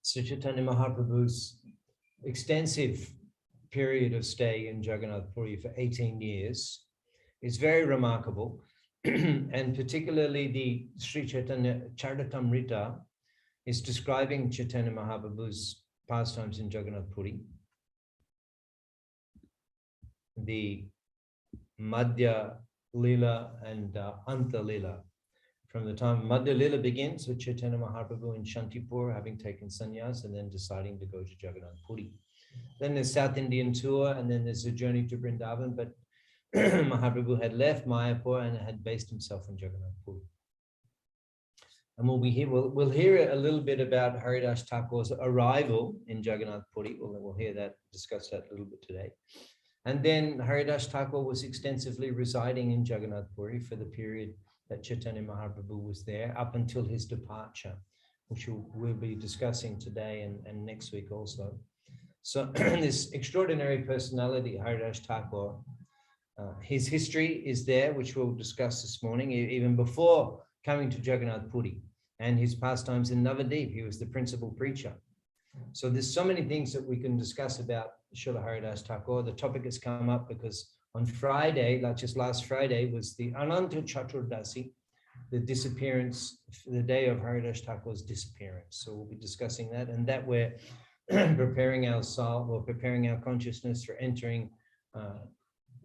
Sri Chaitanya Mahaprabhu's extensive period of stay in Jagannath Puri for 18 years is very remarkable. And particularly the Sri Chaitanya Charitamrita is describing Chaitanya Mahaprabhu's pastimes in Jagannath Puri. The Madhya Lila and Anta Lila. From the time Madhya Lila begins with Chaitanya Mahaprabhu in Shantipur having taken sannyas and then deciding to go to Jagannath Puri. Then there's South Indian tour, and then there's a journey to Vrindavan, but Mahaprabhu had left Mayapur and had based himself in Jagannath Puri. And we'll hear a little bit about Haridas Thakur's arrival in Jagannath Puri. We'll hear that, discuss that a little bit today. And then Haridas Thakur was extensively residing in Jagannath Puri for the period that Chaitanya Mahaprabhu was there, up until his departure, which we'll be discussing today and next week also. So this extraordinary personality, Haridas Thakur, his history is there, which we'll discuss this morning, even before coming to Jagannath Puri, and his pastimes in Navadip. He was the principal preacher. So there's so many things that we can discuss about Srila Haridas Thakur. The topic has come up because on Friday, like just last Friday, was the Ananta Chaturdasi, the disappearance, the day of Haridas Thakur's disappearance. So we'll be discussing that, and that we're preparing our soul, or preparing our consciousness for entering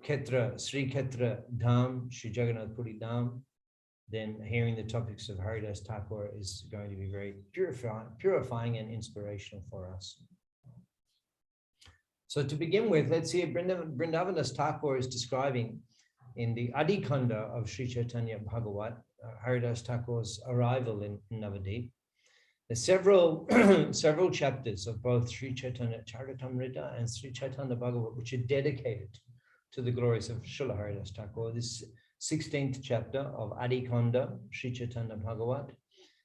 Ketra, Sri Ketra Dham, Sri Jagannath Puri Dham. Then hearing the topics of Haridas Thakur is going to be very purifying and inspirational for us. So to begin with, let's see, Vrindavandas Thakur is describing in the Adi Khanda of Sri Chaitanya Bhagavat, Haridas Thakur's arrival in Navadip. There's several chapters of both Sri Chaitanya Charitamrita and Sri Chaitanya Bhagavat, which are dedicated to the glories of Srila Haridas Thakur. This 16th chapter of Adi Khanda, Sri Chaitanya Bhagavat,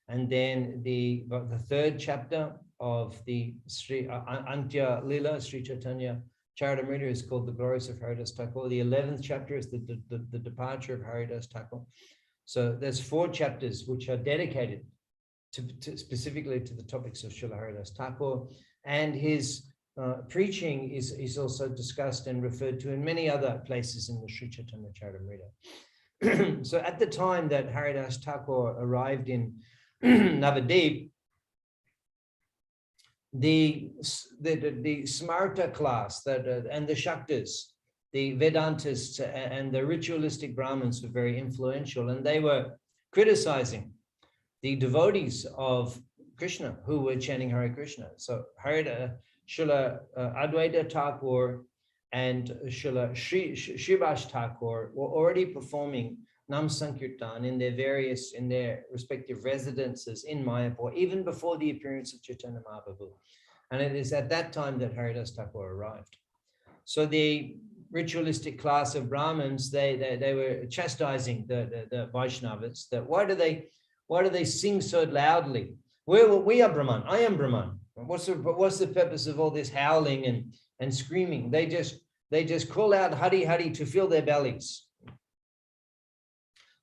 and then the third chapter of the Sri Antya Lila, Sri Chaitanya Charitamrita, is called the glories of Haridas Thakur. The 11th chapter is the departure of Haridas Thakur. So there's 4 chapters which are dedicated to specifically to the topics of Srila Haridas Thakur, and his preaching is also discussed and referred to in many other places in the Sri Chaitanya Charitamrita. So at the time that Haridas Thakur arrived in Navadip, the Smarta class and the Shaktas, the Vedantists and the ritualistic Brahmins were very influential, and they were criticizing the devotees of Krishna who were chanting Hare Krishna. So Srila Advaita Thakur and Srila Srivas Thakur were already performing Nam Sankirtan in their respective residences in Mayapur, even before the appearance of Chaitanya Mahaprabhu. And it is at that time that Haridas Thakur arrived. So the ritualistic class of Brahmins, they were chastising the Vaishnavas that why do they sing so loudly? We are Brahman, I am Brahman. What's the purpose of all this howling and screaming? They just call out Hari Hari to fill their bellies.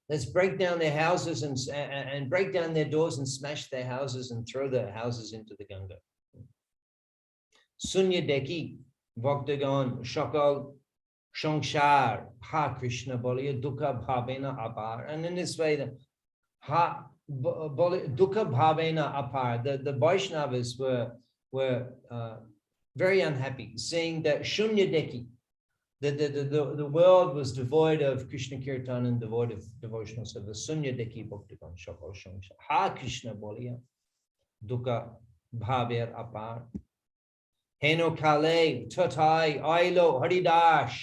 Let's break down their houses and break down their doors and smash their houses and throw their houses into the Ganga. Sunya Deki, Bhaktagan, Shakal, Shankshar, Ha Krishna Bolya, Dukha Bhavena Apar. And in this way, Dukha Bhavena Apar, the Vaishnavas were very unhappy, saying that Shunya Deki, the world was devoid of Krishna Kirtan and devoid of devotional service. Sunya Deki Bhaktagan, Shakal, Shankshar, Ha Krishna Bolya, Dukha Bhaver Apar. Heno Kale, Tatai, Ailo, Haridas.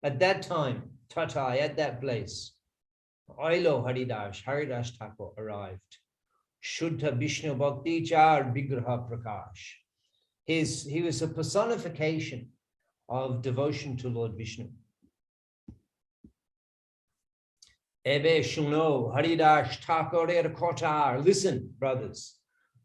At that time, Tatai, at that place, Ailo, Haridas, Haridas Thakur arrived. Shuddha Vishnu Bhakti Char Vigraha Prakash. He was a personification of devotion to Lord Vishnu. Ebe Shuno, Haridas Thakur Kotar. Listen, brothers,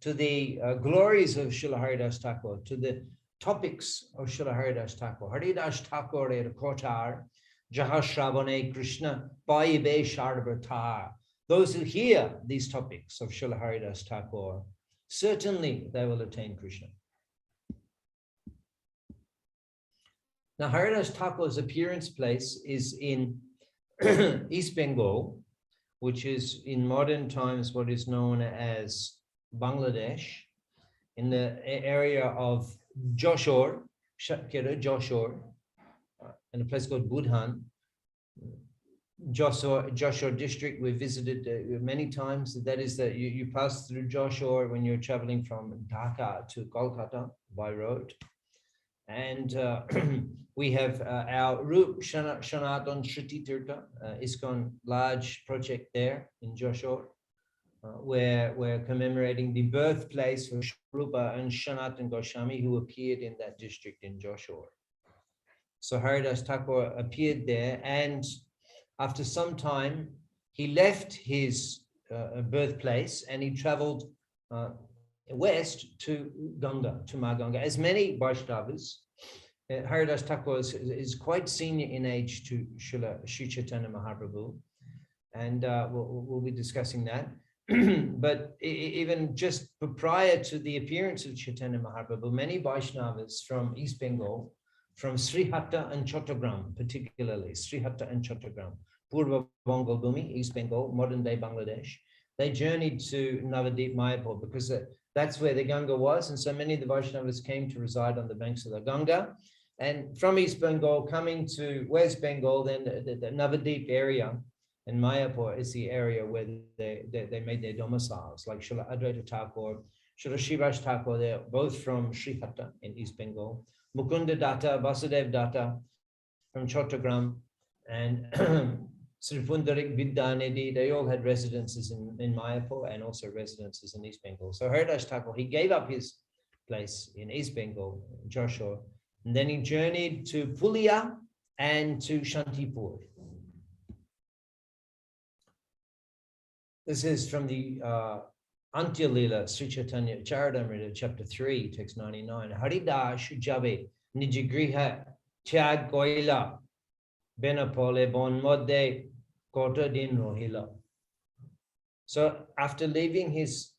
to the glories of Srila Haridas Thakur, to the topics of Srila Haridas Thakur. Haridas Thakur Kotar, Jahashravane Krishna, Paibe Sharbhatar. Those who hear these topics of Srila Haridas Thakur certainly they will attain Krishna. Now, Haridas Thakur's appearance place is in East Bengal, which is in modern times what is known as Bangladesh, in the area of Joshore, Joshore, in a place called Budhan. Joshore district we visited many times. That is that you pass through Joshore when you're traveling from Dhaka to Kolkata by road. And we have our Rup Sanatan Shriti Tirtha, ISKCON large project there in Joshore, where we're commemorating the birthplace of Rupa and Sanatan Goswami, who appeared in that district in Joshore. So Haridas Thakur appeared there, and after some time, he left his birthplace and he traveled west to Ganga, to Ma Ganga. As many Vaishnavas, Haridas Thakur is quite senior in age to Sri Chaitanya Mahaprabhu, and we'll be discussing that. But even just prior to the appearance of Chaitanya Mahaprabhu, many Vaishnavas from East Bengal, from Srihatta and Chattogram, particularly Srihatta and Chattogram, Purva Bengal Bhumi, East Bengal, modern day Bangladesh, they journeyed to Navadip Mayapur because that's where the Ganga was. And so many of the Vaishnavas came to reside on the banks of the Ganga. And from East Bengal coming to West Bengal, then the Navadip area and Mayapur is the area where they made their domiciles, like Srila Advaita Thakur, Srila Shivash Thakur, they're both from Srihatta in East Bengal. Mukunda Datta, Vasudev Datta from Chattogram, and Sri Pundarik Vidyanidhi, they all had residences in Mayapur and also residences in East Bengal. So Haridas Thakur, he gave up his place in East Bengal, Joshua, and then he journeyed to Pulia and to Shantipur. This is from the Antya Lila, Sri Chaitanya Charitamrita, chapter 3, text 99. Haridas Jabe Nijigriha Tyag Koila Benapole Bon Modde Kota Din Rohila. So after leaving his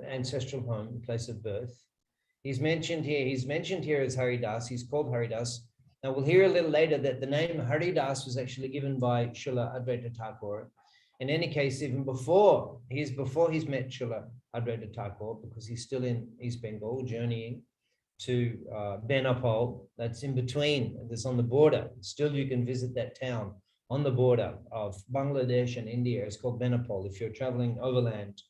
ancestral home, place of birth, he's mentioned here as Haridas. He's called Haridas. Now we'll hear a little later that the name Haridas was actually given by Srila Advaita Thakur. In any case, even before he's met Srila Advaita Thakur, because he's still in East Bengal journeying to Benapole, that's in between, that's on the border. Still you can visit that town on the border of Bangladesh and India. It's called Benapole. If you're traveling overland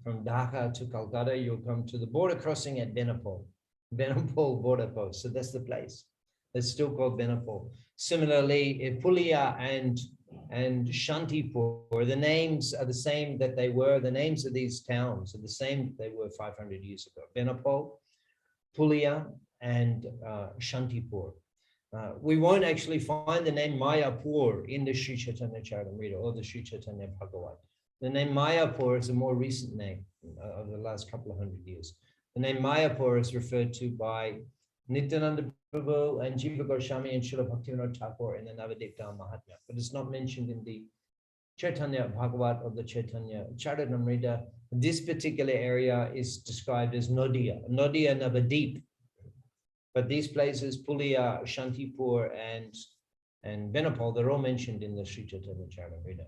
from Dhaka to Calcutta, you'll come to the border crossing at Benapole border post. So that's the place. It's still called Benapole. Similarly, Pulia and Shantipur, the names are the same that they were. The names of these towns are the same they were 500 years ago. Benapole, Pulia, and Shantipur. We won't actually find the name Mayapur in the Sri Chaitanya Charitamrita or the Sri Chaitanya Bhagavat. The name Mayapur is a more recent name of the last couple of hundred years. The name Mayapur is referred to by Nityananda Prabhu and Jiva Goswami and Srila Bhaktivinoda Thakur in the Navadip Mahatmya, but it's not mentioned in the Chaitanya Bhagavat or the Chaitanya Charitamrita. This particular area is described as Nodia Navadip. But these places, Pulia, Shantipur, and Benapole, they're all mentioned in the Sri Chaitanya Charitamrita.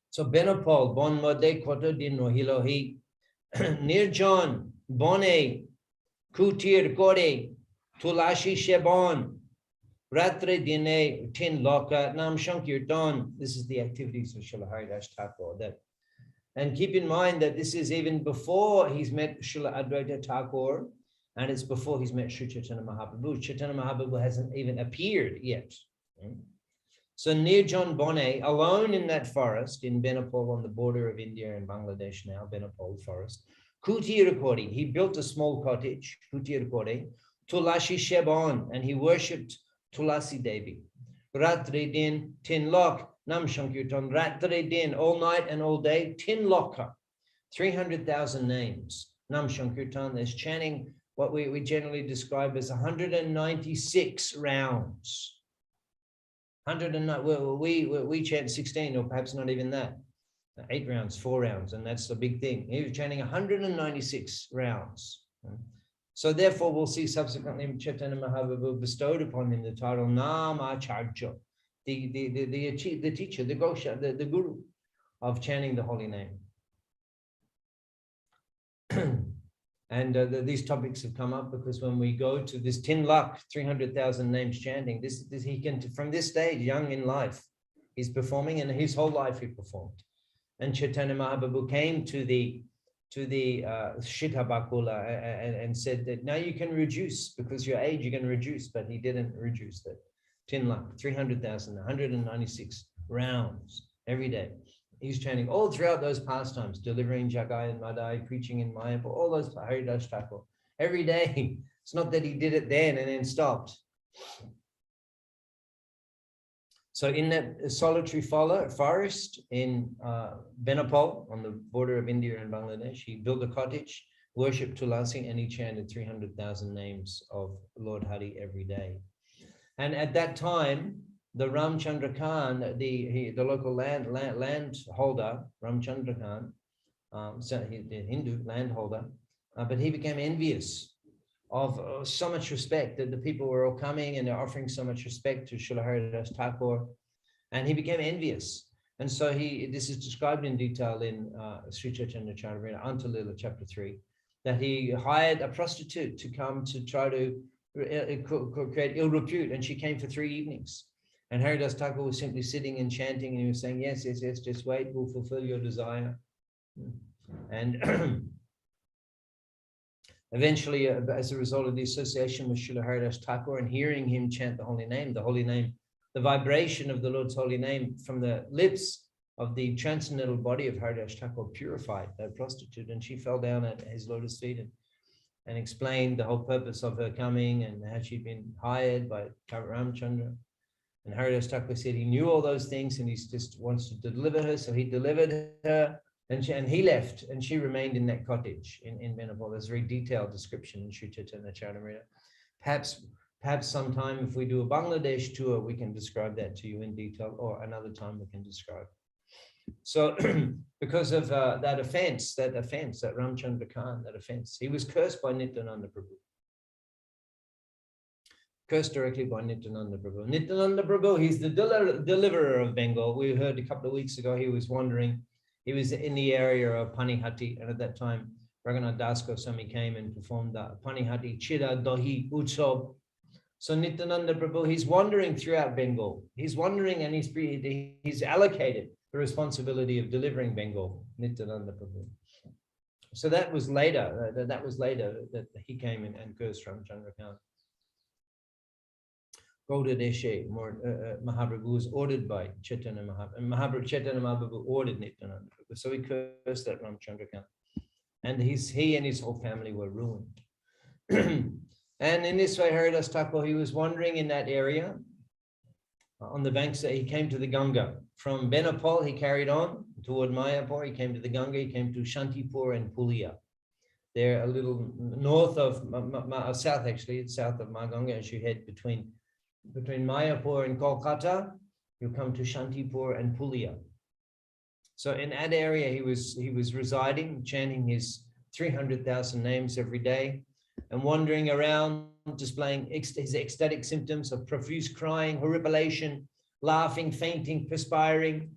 So Benapole, Bon Mode Koto Din Rohilohi, Nirjan, Bone, Kutir Kore, Tulashi Shebon, Ratre Dine, Tin Loka, Nam Shankirtan. This is the activities of Srila Haridas Thakur. And keep in mind that this is even before he's met Srila Advaita Thakur, and it's before he's met Sri Chaitanya Mahaprabhu. Chaitanya Mahaprabhu hasn't even appeared yet. So Nirjan Bone, alone in that forest in Benapole on the border of India and Bangladesh now, Benapole forest, Kutir Kore, he built a small cottage, Kutir Kore, Tulashi Shebon, and he worshipped Tulasi Devi. Ratri Din, Tin Lok, Nam Shankirtan, Ratri Din, all night and all day, Tin Loka, 300,000 names. Nam Shankirtan, there's chanting what we generally describe as 196 rounds. 109, we chant 16, or perhaps not even that. 8 rounds, 4 rounds, and that's the big thing. He was chanting 196 rounds. So therefore, we'll see subsequently Chaitanya Mahaprabhu bestowed upon him the title Namacharya, the teacher, the Gosha, the guru of chanting the holy name. And these topics have come up because when we go to this 10 lakh, 300,000 names chanting, this he can, from this stage, young in life, he's performing, and his whole life he performed. And Chaitanya Mahaprabhu came to the Shita Bakula and said that now you can reduce, because your age you can reduce, but he didn't reduce that. 10 lakh, 300,000, 196 rounds every day. He's chanting all throughout those pastimes, delivering Jagai and Madai, preaching in Mayapur, all those Haridas Thakur. Every day. It's not that he did it then and then stopped. So in that solitary forest in Benapole, on the border of India and Bangladesh, he built a cottage, worshipped Tulasi, and he chanted 300,000 names of Lord Hari every day. And at that time, the Ramchandra Khan, the local landholder, Ramchandra Khan, so the Hindu landholder, but he became envious of so much respect that the people were all coming and they're offering so much respect to Srila Haridas Thakur, and he became envious. And so this is described in detail in Sri Chaitanya Charitamrita, Anta Lila, chapter 3, that he hired a prostitute to come to try to create ill repute, and she came for 3 evenings. And Haridas Thakur was simply sitting and chanting, and he was saying, yes, yes, yes, just wait, we'll fulfill your desire. And eventually, as a result of the association with Srila Haridas Thakur and hearing him chant the holy name, the vibration of the Lord's holy name from the lips of the transcendental body of Haridas Thakur purified that prostitute, and she fell down at his lotus feet and explained the whole purpose of her coming and how she'd been hired by Ramchandra. And Haridas Thakur said he knew all those things and he just wants to deliver her. So he delivered her and he left, and she remained in that cottage in Benapole. There's a very detailed description in Sri Chaitanya Charitamrita. Perhaps sometime if we do a Bangladesh tour, we can describe that to you in detail, or another time we can describe. So because of that offense, that Ramchandra Khan, that offense, he was cursed by Nityananda Prabhu. Cursed directly by Nityananda Prabhu. Nityananda Prabhu, he's the deliverer of Bengal. We heard a couple of weeks ago, he was wandering. He was in the area of Panihati, and at that time, Raghunath Das Goswami came and performed the Panihati Chira Dahi Utsav. So Nityananda Prabhu, he's wandering throughout Bengal. He's wandering, and he's allocated the responsibility of delivering Bengal, Nityananda Prabhu. So that was later. That he came in and cursed Ramchandra Khan. Gauda Deshe Mahaprabhu was ordered by Chaitanya Mahaprabhu, and Chaitanya Mahaprabhu ordered Nityananda Prabhu. So he cursed that Ramchandra Khan, and he and his whole family were ruined. And in this way, Haridas Thakur, he was wandering in that area on the banks. He came to the Ganga. From Benapole, he carried on toward Mayapur. He came to the Ganga. He came to Shantipur and Pulia. They're a little north of south, actually. It's south of Maganga as you head between Mayapur and Kolkata. You come to Shantipur and Pulia. So in that area, he was residing, chanting his 300,000 names every day, and wandering around, displaying his ecstatic symptoms of profuse crying, horripilation, laughing, fainting, perspiring.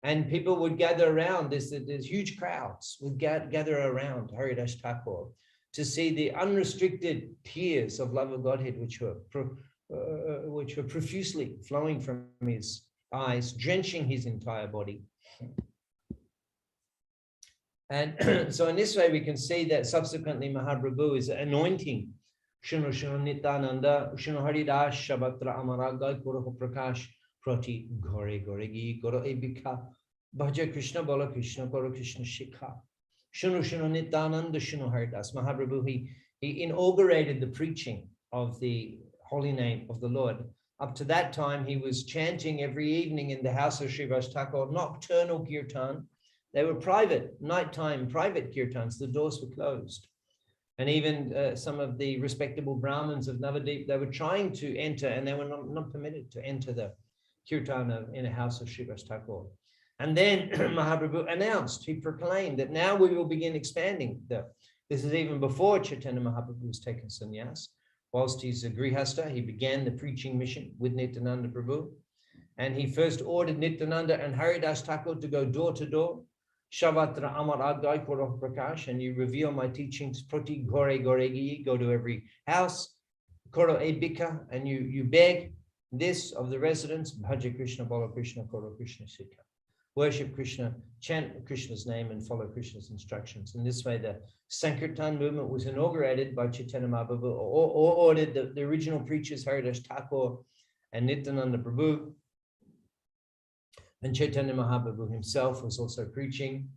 And people would gather around. There's huge crowds would gather around Haridas Thakur to see the unrestricted tears of love of Godhead, which were profusely flowing from his eyes, drenching his entire body. And so in this way, we can see that subsequently Mahaprabhu is anointing Shunu Shunu Nityananda, Shunu Haridas, Shabatra Amaraga, Guru Prakash, Prati, Gore Goregi, Guru Ebika, Bhaja Krishna, Bala Krishna, Guru Krishna Shikha, Shunu Shunu Nityananda, Shunu Haridas. Mahaprabhu, he inaugurated the preaching of the holy name of the Lord. Up to that time, he was chanting every evening in the house of Srivas Thakur, nocturnal kirtan. They were private, nighttime private kirtans. The doors were closed. And even some of the respectable Brahmins of Navadip, they were trying to enter, and they were not permitted to enter the kirtan in a house of Srivas Thakur. And then Mahaprabhu announced, he proclaimed that now we will begin expanding. This is even before Chaitanya Mahaprabhu was taken sannyas. Whilst he's a grihasta, he began the preaching mission with Nityananda Prabhu. And he first ordered Nityananda and Haridas Thakur to go door to door. Shavatra Amar Adgai Koroh Prakash, and you reveal my teachings. Proti Gore Goregi, go to every house. Koro Ebika, and you beg this of the residents. Bhaja Krishna, Bala Krishna, Koro Krishna Sikha. Worship Krishna, chant Krishna's name, and follow Krishna's instructions. In this way, the Sankirtan movement was inaugurated by Chaitanya Mahaprabhu, or ordered the original preachers, Haridas Thakur and Nityananda Prabhu. And Chaitanya Mahaprabhu himself was also preaching.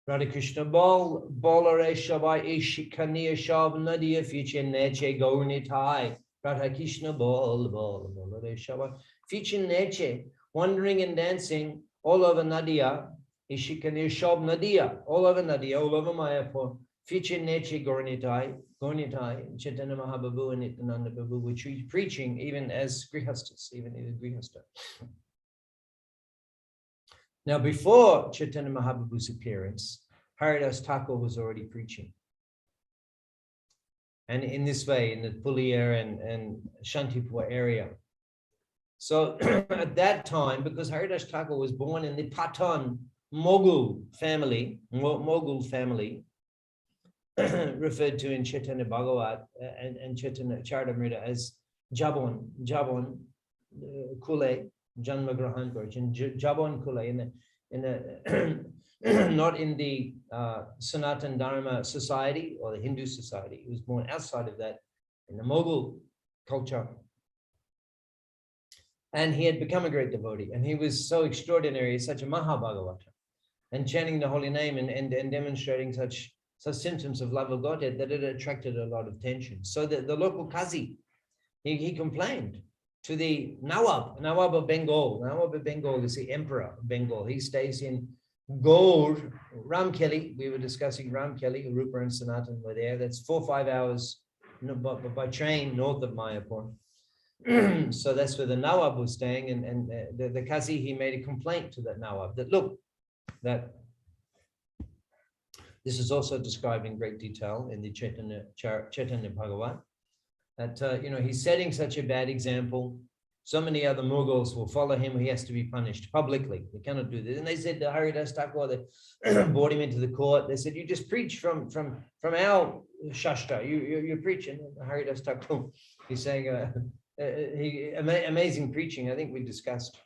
Radha Krishna Bol, Bolare Shabai Ishikaniya Shab Nadia Fichin Neche Gaunitai. Radha Krishna Bol, Bolare Shabai. Fichin Neche, wandering and dancing all over Nadia, Ishikaniya Shab Nadia, all over Nadia, all over Mayapur. Fichin Neche Gaunitai, Chaitanya Mahaprabhu and Nityananda Prabhu were preaching even as grihastas, even in the grihasta. Now, before Chaitanya Mahaprabhu's appearance, Haridas Thakur was already preaching. And in this way, in the Pulia and Shantipur area. So at that time, because Haridas Thakur was born in the Pathan Mogul family, referred to in Chaitanya Bhagavat and Chaitanya Charitamrita as Jabon Kule, Janma Grahan Virgin, Jabon Kule, not in the Sanatan Dharma society or the Hindu society. He was born outside of that, in the Mughal culture. And he had become a great devotee, and he was so extraordinary, such a Mahabhagavata, and chanting the holy name and demonstrating such symptoms of love of Godhead that it attracted a lot of attention. So that the local Qazi, he complained to the Nawab of Bengal. Nawab of Bengal is the emperor of Bengal. He stays in Gaur, Ramkelli. We were discussing Ramkelli, Rupa and Sanatan were there. That's 4 or 5 hours by train north of Mayapur. So that's where the Nawab was staying. And the Qazi, he made a complaint to that Nawab that, look, that this is also described in great detail in the Chaitanya Bhagavat. That, he's setting such a bad example. So many other Mughals will follow him. He has to be punished publicly. He cannot do this. And they said to Haridas Thakur, they brought him into the court. They said, you just preach from our Shastra. You're preaching. Haridas Thakur, he's saying, amazing preaching. I think we discussed,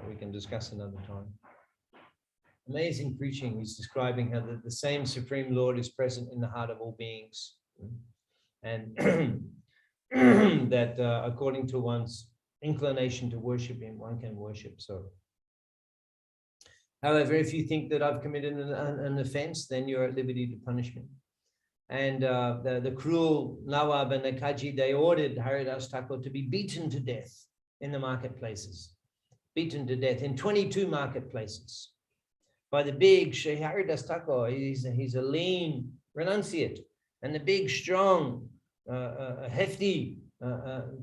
we can discuss another time. Amazing preaching. He's describing how the same Supreme Lord is present in the heart of all beings. And that according to one's inclination to worship him, one can worship. So, however, if you think that I've committed an offense, then you're at liberty to punish me. And the cruel Nawab and the Kaji, they ordered Haridas Thakur to be beaten to death in the marketplaces, beaten to death in 22 marketplaces by the big Haridas Thakur. He's a lean renunciate, and the big, strong, hefty,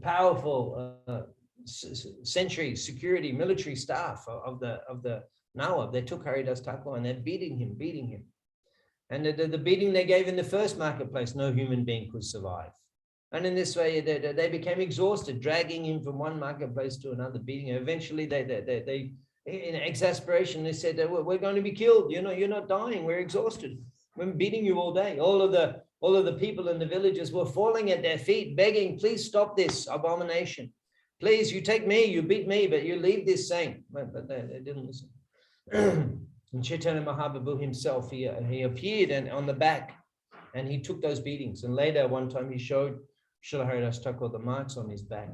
powerful century security military staff of the Nawab. They took Haridas Thakur and they're beating him. And the beating they gave in the first marketplace, no human being could survive. And in this way, they became exhausted, dragging him from one marketplace to another, beating him. Eventually, they in exasperation, they said, we're going to be killed. You're not dying. We're exhausted. We're beating you all day. All of the people in the villages were falling at their feet, begging, please stop this abomination. Please, you take me, you beat me, but you leave this saint. But they didn't listen. And Chaitanya Mahaprabhu himself, he appeared and on the back, and he took those beatings. And later, one time, he showed Srila Haridas Thakur the marks on his back.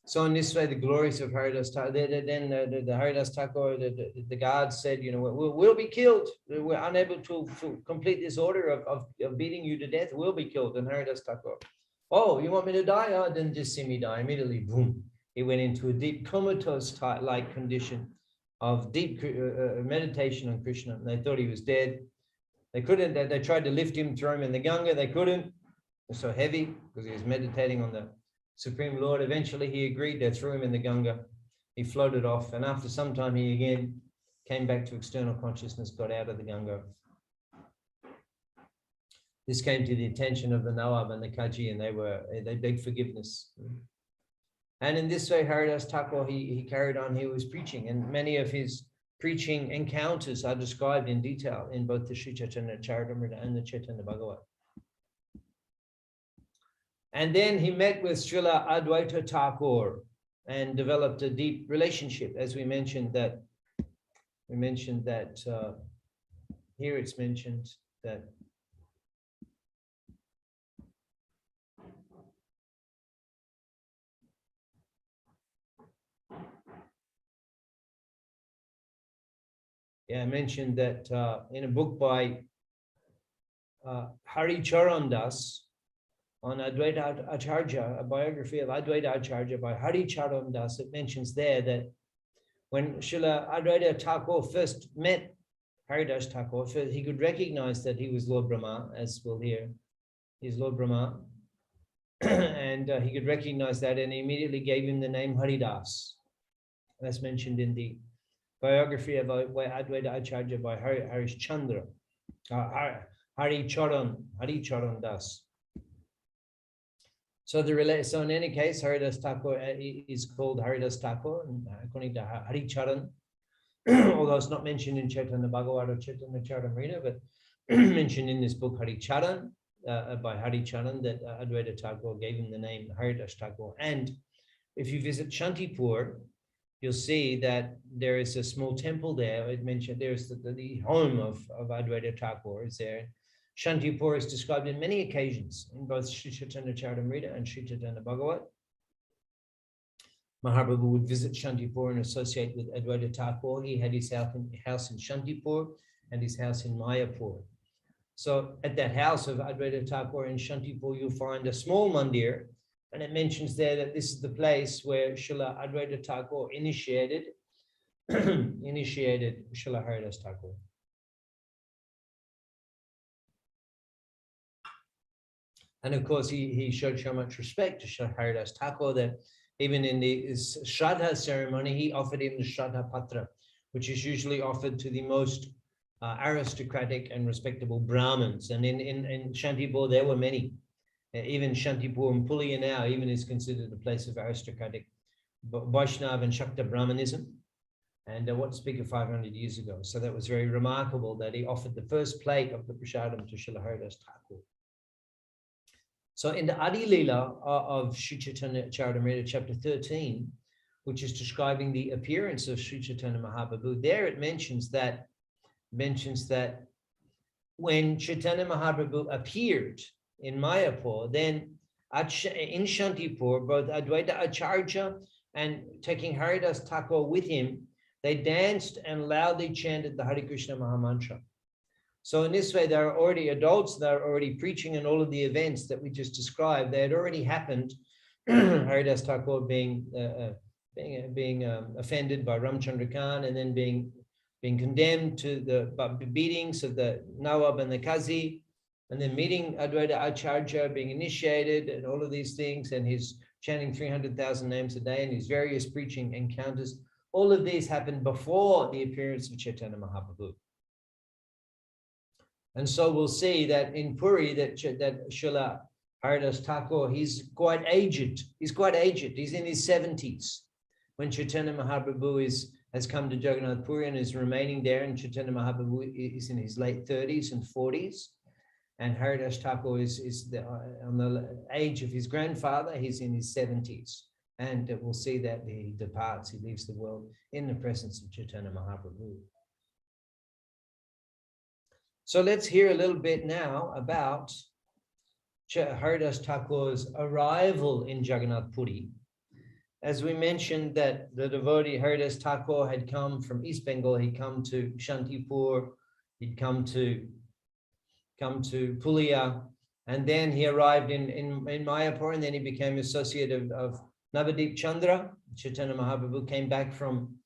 So in this way, the glories of Haridas Thakur, then the Haridas Thakur, the guards said, we'll be killed. We're unable to complete this order of beating you to death. We'll be killed. And Haridas Thakur, oh, you want me to die? Oh, then just see me die. Immediately, boom. He went into a deep comatose-like condition of deep meditation on Krishna. And they thought he was dead. They couldn't. They tried to lift him, throw him in the Ganga. They couldn't. It was so heavy because he was meditating on the Supreme Lord. Eventually, he agreed. They threw him in the Ganga. he floated off, and after some time he again came back to external consciousness, got out of the Ganga. This came to the attention of the Nawab and the Kaji, and they begged forgiveness. And in this way, Haridas Thakur, he carried on, he was preaching, and many of his preaching encounters are described in detail in both the Sri Chaitanya Charitamrita and the Chaitanya Bhagavat. And then he met with Srila Advaita Thakur and developed a deep relationship, as we mentioned that here it's mentioned that I mentioned that in a book by Hari Charan Das on Advaita Acharya, a biography of Advaita Acharya by Hari Charan Das, it mentions there that when Srila Advaita Thakur first met Haridas Thakur, he could recognize that he was Lord Brahma, as we'll hear. He's Lord Brahma. And he could recognize that, and he immediately gave him the name Haridas. That's mentioned in the biography of Advaita Acharya by Harish Chandra, Hari Charan Das. So in any case, Haridas Thakur is called Haridas Thakur, according to Hari Charan, although it's not mentioned in Chaitanya Bhagavat or Chaitanya Charitamrita, but mentioned in this book Hari Charan by Hari Charan, that Advaita Thakur gave him the name Haridas Thakur. And if you visit Shantipur, you'll see that there is a small temple there. It mentioned there's the home of Advaita Thakur is there. Shantipur is described in many occasions in both Sri Chaitanya Charitamrita and Sri Chaitanya Bhagavat. Mahaprabhu would visit Shantipur and associate with Advaita Thakur. He had his house in Shantipur and his house in Mayapur. So at that house of Advaita Thakur in Shantipur, you'll find a small mandir, and it mentions there that this is the place where Srila Advaita Thakur initiated Srila Haridas Thakur. And of course, he showed so much respect to Srila Haridas Thakur that even in the Shraddha ceremony, he offered him the Shraddha Patra, which is usually offered to the most aristocratic and respectable Brahmins. And in Shantipur, there were many. Even Shantipur and Pulia now even is considered a place of aristocratic Vaishnava and Shakta Brahmanism. And what to speak of 500 years ago. So that was very remarkable that he offered the first plate of the prasadam to Srila Haridas Thakur. So in the Adi Lila of Sri Chaitanya Charitamrita, chapter 13, which is describing the appearance of Sri Chaitanya Mahaprabhu, there it mentions that when Chaitanya Mahaprabhu appeared in Mayapur, then in Shantipur, both Advaita Acharya and taking Haridas Thakur with him, they danced and loudly chanted the Hare Krishna Mahamantra. So in this way, there are already adults that are already preaching, and all of the events that we just described, they had already happened. Haridas Thakur being offended by Ramchandra Khan, and then being condemned to the beatings of the Nawab and the Qazi, and then meeting Advaita Acharya, being initiated, and all of these things, and his chanting 300,000 names a day, and his various preaching encounters. All of these happened before the appearance of Chaitanya Mahaprabhu. And so we'll see that in Puri, that Srila Haridas Thakur, he's quite aged. He's in his 70s when Chaitanya Mahaprabhu has come to Jagannath Puri and is remaining there, and Chaitanya Mahaprabhu is in his late 30s and 40s. And Haridas Thakur is on the age of his grandfather. He's in his 70s. And we'll see that he departs, he leaves the world in the presence of Chaitanya Mahaprabhu. So let's hear a little bit now about Haridas Thakur's arrival in Jagannath Puri. As we mentioned that the devotee Haridas Thakur had come from East Bengal, he'd come to Shantipur, he'd come to Pulia, and then he arrived in Mayapur, and then he became associate of Navadip Chandra. Chaitanya Mahaprabhu came back from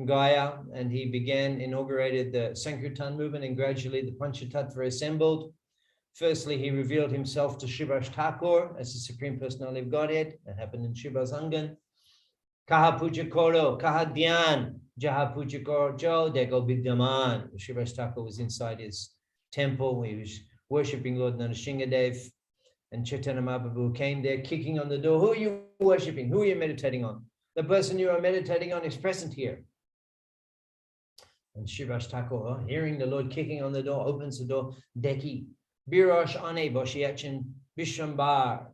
Gaya, and he inaugurated the Sankirtan movement, and gradually the Panchatattva assembled. Firstly, he revealed himself to Srivas Thakur as the Supreme Personality of Godhead. That happened in Shiva's Angan. Kaha puja koro, kaha dhyan, jaha puja koro jo, deko bidyaman. Srivas Thakur was inside his temple. He was worshipping Lord Narasinghadev. And Chaitanya Mahaprabhu came there kicking on the door. Who are you worshipping? Who are you meditating on? The person you are meditating on is present here. And Srivas Thakur, hearing the Lord kicking on the door, opens the door. Deki, Birosh Ane Boshiachin, Vishrambar,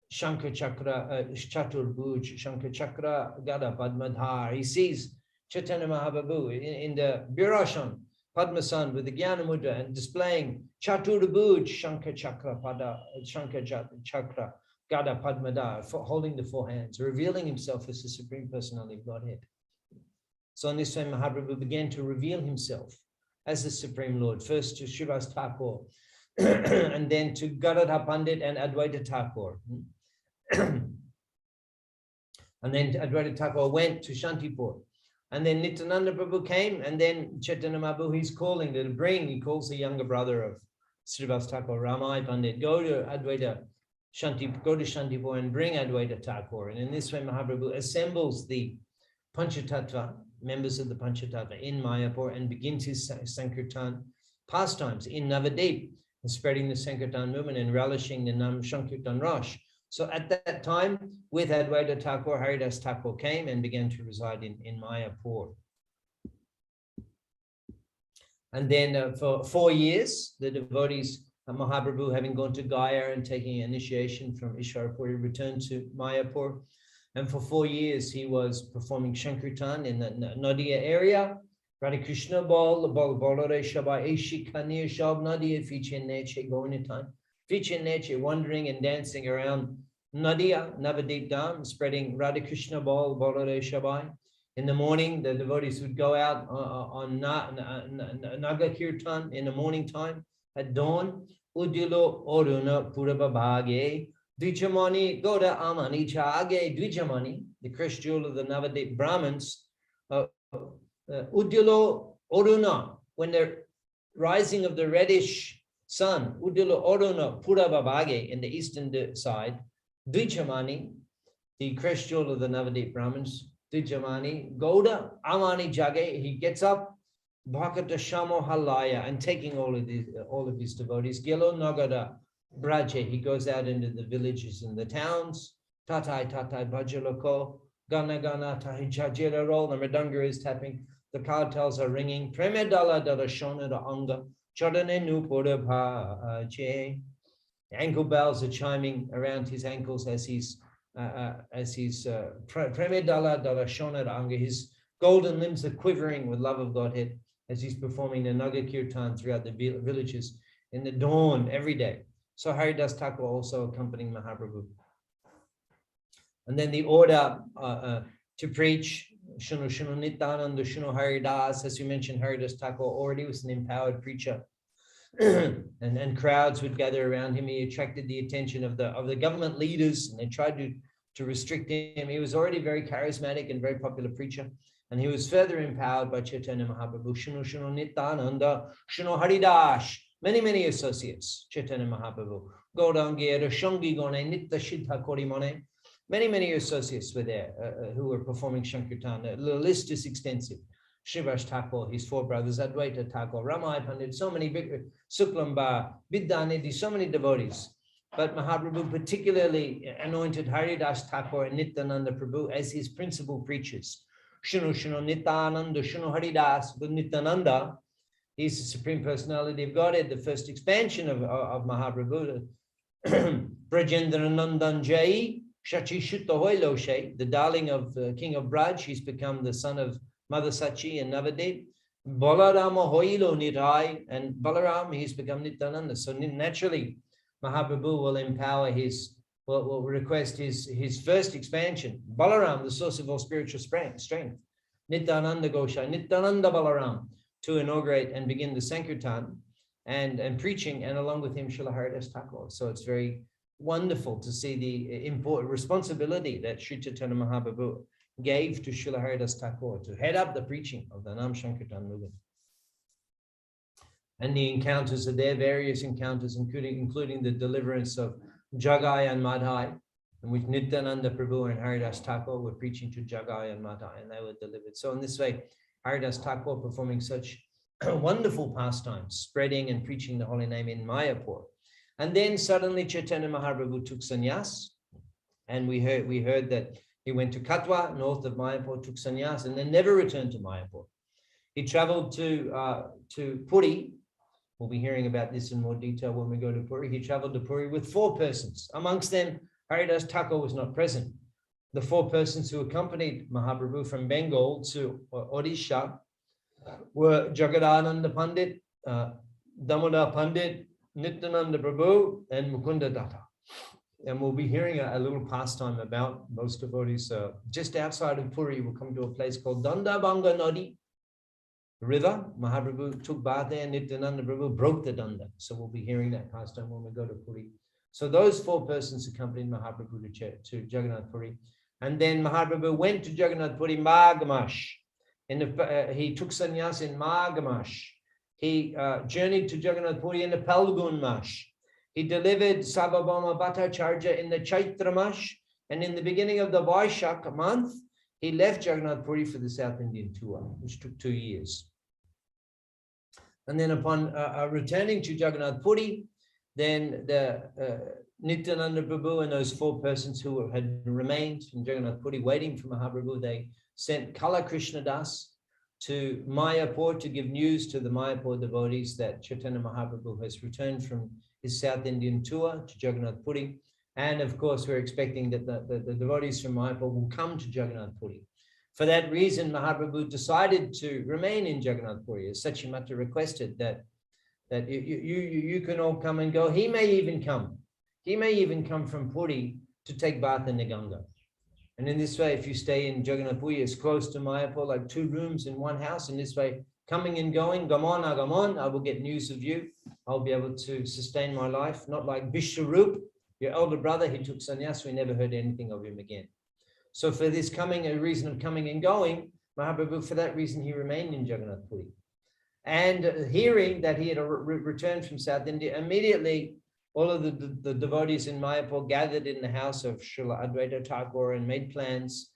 Shankar Chakra, Chaturbuj, Shankar Chakra, Gada Padmadhar. He sees Chaitanya Mahaprabhu in the Biroshan, Padmasan with the Jnana Mudra and displaying Chaturbuj, Shankar Chakra, Shankar Chakra, Gada Padmadhar, holding the four hands, revealing himself as the Supreme Personality of Godhead. So in this way, Mahaprabhu began to reveal himself as the Supreme Lord, first to Srivas Thakur, and then to Gadadhar Pandit and Advaita Thakur. And then Advaita Thakur went to Shantipur. And then Nityananda Prabhu came, and then Chaitanya Mahaprabhu, he's calling to bring, he calls the younger brother of Srivas Thakur, Ramai Pandit, go to Shantipur and bring Advaita Thakur. And in this way, Mahaprabhu assembles the Panchatattva, members of the Panchatattva in Mayapur, and begins his Sankirtan pastimes in Navadip, and spreading the Sankirtan movement and relishing the Nam Sankirtan Rosh. So at that time, with Advaita Thakur, Haridas Thakur came and began to reside in Mayapur. And then for 4 years, the devotees, Mahaprabhu, having gone to Gaya and taking initiation from Ishwarapur, returned to Mayapur. And for 4 years, he was performing Sankirtan in the Nadia area. Radha Krishna Bol Bolore Shabai Eshikanir Shab Nadia Fichin Neche going time. Fichin Neche wandering and dancing around Nadia, Navadip Dham, spreading Radha Krishna Bol Bolore Shabai. In the morning, the devotees would go out on Naga Kirtan in the morning time at dawn. Udilo Oruna Purabhabhage. Dvijamani, Goda Amani Chage, Dvijamani, the Krish jewel of the Navadip Brahmins, Udilo Oruna, when they're rising of the reddish sun, Udilo Oruna Purabhabhage in the eastern side, Dvijamani, the Krish jewel of the Navadip Brahmins, Dvijamani, Goda Amani Jage, he gets up, Bhakata Shamo Halaya, and taking all of these devotees, Gelo Nagada Braje, he goes out into the villages and the towns. Tatai tatai bhajaloko, gana gana tahi chajira roll. The mridanga is tapping. The kartals are ringing. Premedala darashona da anga. Chodane nupura bhaje. The ankle bells are chiming around his ankles as he's premedala darashona da anga. His golden limbs are quivering with love of Godhead as he's performing the Naga Kirtan throughout the villages in the dawn every day. So Haridas Thakur also accompanying Mahaprabhu. And then the order to preach, Shunu Shunu Nityananda, Shunu Haridas, as you mentioned, Haridas Thakur already was an empowered preacher. and crowds would gather around him. He attracted the attention of the government leaders, and they tried to restrict him. He was already very charismatic and very popular preacher. And he was further empowered by Chaitanya Mahaprabhu, Shunu Shunu Nityananda, Shunu Haridas. Many associates, Chaitanya Mahaprabhu, Gaudangi, Shangi Gone, Nitta Siddha Korimone, many associates were there who were performing Sankirtan. The list is extensive. Srivas Thakur, his four brothers, Advaita Thakur, Ramai Pandit, so many big, Suklamba, Vidyanidhi, so many devotees. But Mahaprabhu particularly anointed Haridas Thakur and Nityananda Prabhu as his principal preachers. Shunu Shunu Nityananda, Shunu Haridas, but Nityananda, he's the Supreme Personality of Godhead, the first expansion of Mahaprabhu. Brajendra Nandan Jai, Shachi Shutta Hoiloshe, the darling of the king of Braj. He's become the son of Mother Sachi and Navadip. Balarama Hoilo Nirai, and Balaram, he's become Nityananda. So naturally, Mahaprabhu will empower will request his first expansion. Balaram, the source of all spiritual strength. Nityananda Gosha, Nityananda Balaram, to inaugurate and begin the Sankirtan and preaching, and along with him, Srila Haridas Thakur. So it's very wonderful to see the important responsibility that Sri Chaitanya Mahaprabhu gave to Srila Haridas Thakur to head up the preaching of the Nam Sankirtan movement. And the encounters are there, various encounters, including the deliverance of Jagai and Madhai, in which Nityananda Prabhu and Haridas Thakur were preaching to Jagai and Madhai, and they were delivered. So in this way, Haridas Thakur performing such wonderful pastimes, spreading and preaching the holy name in Mayapur. And then suddenly Chaitanya Mahaprabhu took sannyas, and we heard that he went to Katwa, north of Mayapur, took sannyas, and then never returned to Mayapur. He traveled to Puri. We'll be hearing about this in more detail when we go to Puri. He traveled to Puri with 4 persons. Amongst them, Haridas Thakur was not present. The 4 persons who accompanied Mahaprabhu from Bengal to Odisha were Jagadananda Pandit, Damodar Pandit, Nityananda Prabhu, and Mukunda Datta. And we'll be hearing a little pastime about most devotees. Just outside of Puri, we'll come to a place called Dandabanga Nadi, river. Mahaprabhu took bath there, and Nityananda Prabhu broke the Danda. So we'll be hearing that pastime when we go to Puri. So those 4 persons accompanied Mahaprabhu to Jagannath Puri. And then Mahaprabhu went to Jagannath Puri Magamash. He took sannyas in Magamash. He journeyed to Jagannath Puri in the Palgun Mash. He delivered Sarvabhauma Bhattacharya in the Chaitra Mash. And in the beginning of the Vaishak month, he left Jagannath Puri for the South Indian tour, which took 2 years. And then upon returning to Jagannath Puri, then the Nityananda Prabhu and those 4 persons who had remained in Jagannath Puri waiting for Mahaprabhu, they sent Kala Krishna Das to Mayapur to give news to the Mayapur devotees that Chaitanya Mahaprabhu has returned from his South Indian tour to Jagannath Puri. And of course, we're expecting that the devotees from Mayapur will come to Jagannath Puri. For that reason, Mahaprabhu decided to remain in Jagannath Puri, as Sachimata requested that you can all come and go. He may even come. He may even come from Puri to take bath in the Ganga. And in this way, if you stay in Jagannath Puri, it's close to Mayapur, like 2 rooms in one house. In this way, coming and going, Gamon, Agamon, I will get news of you. I'll be able to sustain my life. Not like Vishwarup, your elder brother, he took sannyas, we never heard anything of him again. So for this a reason of coming and going, Mahaprabhu, for that reason, he remained in Jagannath Puri. And hearing that he had returned from South India, immediately all of the devotees in Mayapur gathered in the house of Srila Advaita Thakur and made plans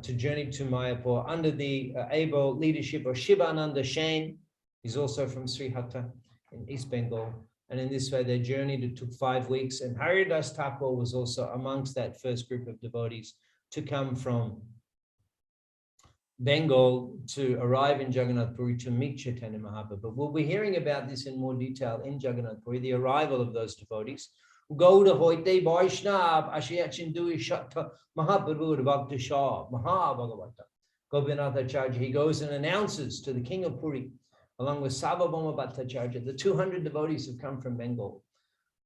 to journey to Mayapur under the able leadership of Shivananda Shain. He's also from Srihatta in East Bengal. And in this way, they journeyed. It took 5 weeks. And Haridas Thakur was also amongst that first group of devotees to come from Bengal to arrive in Jagannath Puri to meet Chaitanya Mahaprabhu. But we'll be hearing about this in more detail in Jagannath Puri, the arrival of those devotees. Gauda Hoite Vaishnav Ashiyachindui Shatta Mahaprabhu Bhakti Shah Mahabhagavata Gopinath Acharya. He goes and announces to the king of Puri, along with Sarvabhauma Bhattacharya, the 200 devotees have come from Bengal.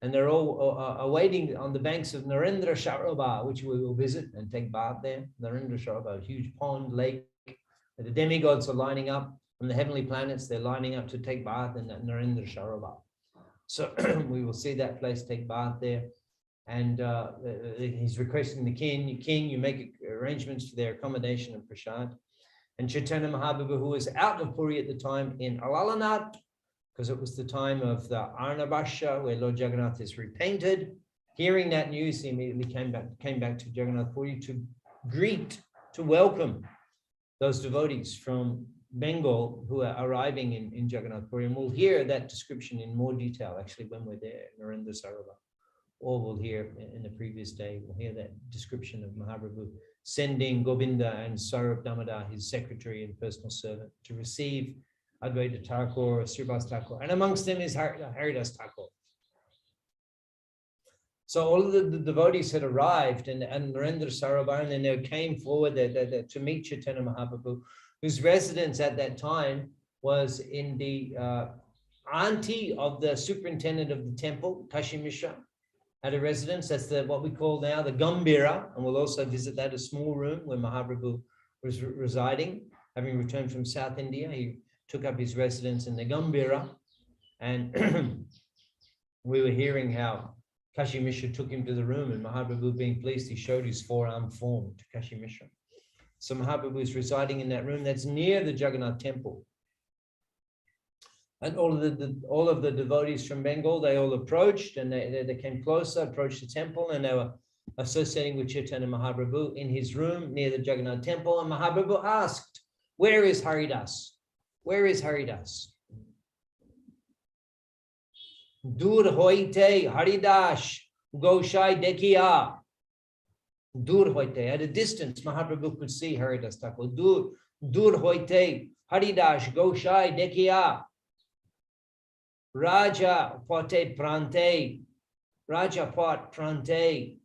And they're all awaiting on the banks of Narendra Sarovar, which we will visit and take bath there. Narendra Sarovar, a huge pond, lake. The demigods are lining up from the heavenly planets. They're lining up to take bath in that Narendra Sarovar. So we will see that place, take bath there. And he's requesting the king, you make arrangements for their accommodation and prasad. And Chaitanya Mahaprabhu, who was out of Puri at the time in Alalanath, because it was the time of the Arnabasha, where Lord Jagannath is repainted. Hearing that news, he immediately came back to Jagannath Puri to welcome those devotees from Bengal who are arriving in Jagannath Puri. And we'll hear that description in more detail, actually, when we're there, Narendra Sarovar. Or we'll hear in the previous day, we'll hear that description of Mahaprabhu sending Govinda and Saurabh Damodar, his secretary and personal servant, to receive Advaita Thakur, Srivas Thakur, and amongst them is Haridas Thakur. So all of the devotees had arrived, and Narendra Sarovar, and then they came forward to meet Chaitanya Mahaprabhu, whose residence at that time was in the auntie of the superintendent of the temple, Kashi Mishra, had a residence. That's what we call now the Gambira, and we'll also visit that, a small room where Mahaprabhu was residing, having returned from South India. He took up his residence in the Gambira, and we were hearing how Kashi Mishra took him to the room, and Mahaprabhu, being pleased, he showed his forearm form to Kashi Mishra. So Mahaprabhu is residing in that room that's near the Jagannath temple. And all of the devotees from Bengal, they all approached, and they came closer, approached the temple, and they were associating with Chaitanya Mahaprabhu in his room near the Jagannath temple. And Mahaprabhu asked, "Where is Haridas? Where is Haridas?" Dur hoite Haridas Goshai Dekia. Dur hoite. At a distance, Mahaprabhu could see Haridas Thakur. Dur hoite Haridas Goshai Dekia. Raja Pote Prante. Raja Pot Prante.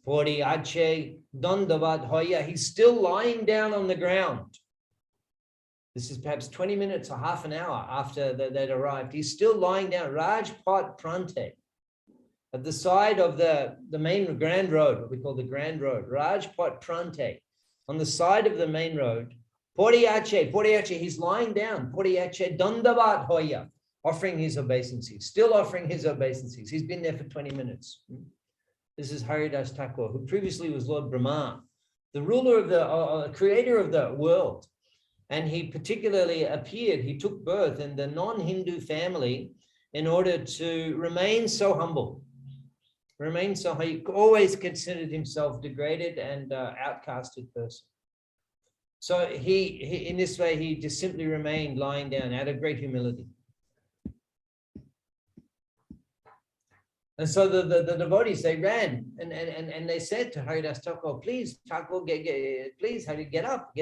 Pori Ache Dandavat Hoya. He's still lying down on the ground. This is perhaps 20 minutes or half an hour after they'd arrived. He's still lying down. Rajpat Prante. At the side of the main Grand Road, what we call the Grand Road. Rajpat Prante. On the side of the main road. Poriache, he's lying down. Poriache Dandavat Hoya. Offering his obeisances. Still offering his obeisances. He's been there for 20 minutes. This is Haridas Thakur, who previously was Lord Brahma, the ruler of the creator of the world. And he particularly appeared, he took birth in the non-Hindu family in order to remain so humble, he always considered himself degraded and outcasted person. So he in this way, he just simply remained lying down out of great humility. And so the devotees, they ran and they said to Haridas Thakur, please, Thakur, please, Hari, get up.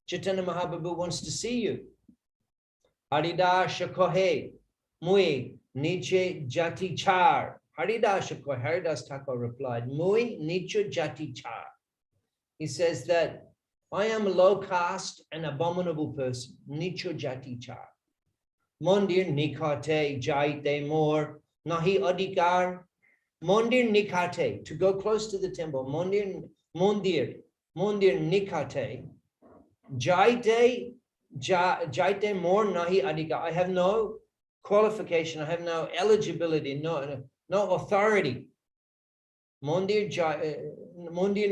Chaitanya Mahaprabhu wants to see you. Haridas Kohe, Mui, Niche Jati Char. Haridas Thakur replied, Mui, Niche Jati Char. He says that I am a low caste and abominable person. Niche Jati Char. Mondir Nikate Jaite More. Nahi Adhikar. Mondir Nikate. To go close to the temple. Mondir Nikate. Jaite more nahi adhika. I have no qualification. I have no eligibility. No authority. Mondir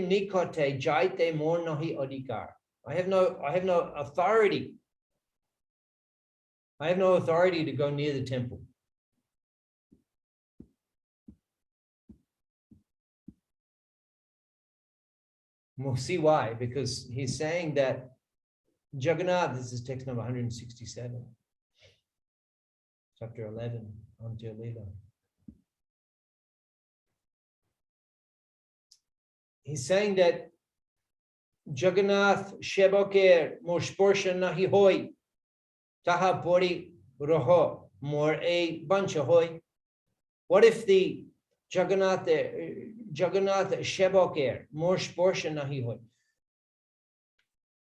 nikote jaite more nahi adhikar. I have no authority. I have no authority to go near the temple. We'll see why, because he's saying that Jagannath, this is text number 167, chapter 11, Antya Lila. He's saying that Jagannath Sheboker Morsporsha Nahi Hoi Taha Pori Roho More a bunch of Hoi. What if the Jagannath Sheboker Morsporsha Nahi Hoi?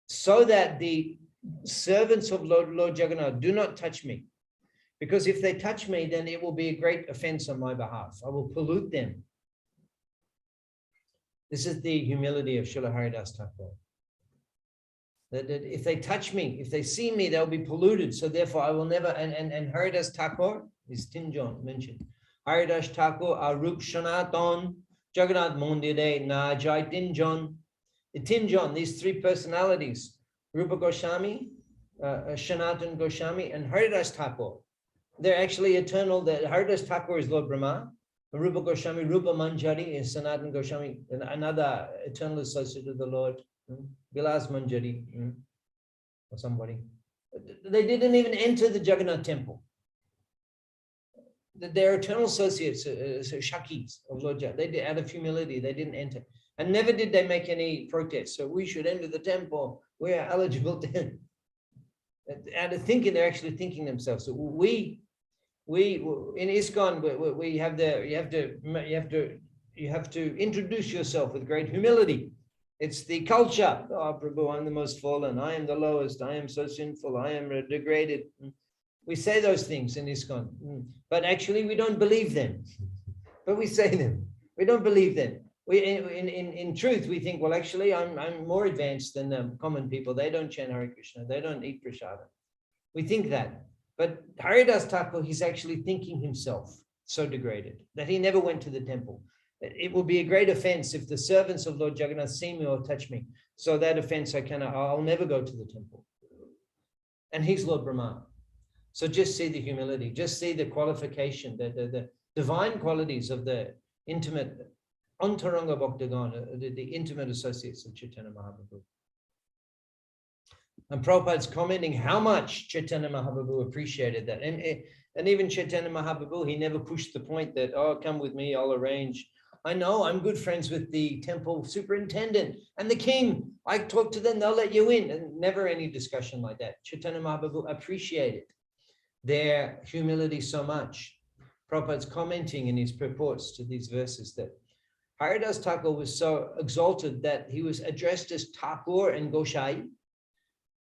So that the servants of Lord Jagannath do not touch me. Because if they touch me, then it will be a great offense on my behalf. I will pollute them. This is the humility of Srila Haridas Thakur. That if they touch me, if they see me, they'll be polluted. So therefore I will never, and Haridas Thakur is Tinjon mentioned. Haridas Thakur Arup Shanaton Jagannath Mondire Na Jai Tinjon. The Tinjon, these three personalities, Rupa Goswami, Sanatana Goswami, and Haridas Thakur. They're actually eternal. Haridas Thakur is Lord Brahma. Rupa Goswami, Rupa Manjari is Sanatana Goswami, another eternal associate of the Lord, Vilas Manjari, or somebody. They didn't even enter the Jagannath temple. They're eternal associates, Shakis of Lord Jagannath. They did, out of humility, they didn't enter. And never did they make any protest. So we should enter the temple. We are eligible to. Out of thinking, they're actually thinking themselves. So we in ISKCON, we have you have to introduce yourself with great humility. It's the culture. Oh, Prabhu, I'm the most fallen. I am the lowest. I am so sinful. I am degraded. We say those things in ISKCON, but actually we don't believe them. But we say them. We don't believe them. We, in truth, we think, well, actually, I'm more advanced than the common people. They don't chant Hare Krishna. They don't eat prasada. We think that. But Haridas Thakur, he's actually thinking himself so degraded that he never went to the temple. It will be a great offense if the servants of Lord Jagannath see me or touch me. So that offense, I'll never go to the temple. And he's Lord Brahma. So just see the humility, just see the qualification, the divine qualities of the intimate Antaranga Bhaktagan, the intimate associates of Chaitanya Mahaprabhu. And Prabhupada's commenting how much Chaitanya Mahaprabhu appreciated that. And even Chaitanya Mahaprabhu, he never pushed the point that, oh, come with me, I'll arrange. I know, I'm good friends with the temple superintendent and the king. I talk to them, they'll let you in. And never any discussion like that. Chaitanya Mahaprabhu appreciated their humility so much. Prabhupada's commenting in his purports to these verses that Haridas Thakur was so exalted that he was addressed as Thakur and Goshai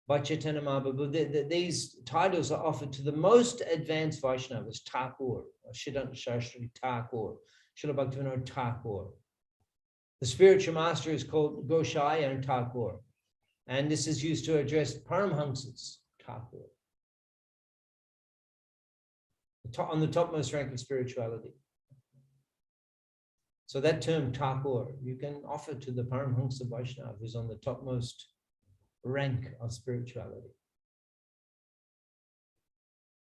by Chaitanya Mahaprabhu. These titles are offered to the most advanced Vaishnavas, Thakur, Siddhanta Shastri Thakur, Srila Bhaktivinoda Thakur. The spiritual master is called Goshai and Thakur. And this is used to address Paramhamsas, Thakur. On the topmost rank of spirituality. So that term Thakur, you can offer to the Paramhamsa Vaishnava who's on the topmost rank of spirituality.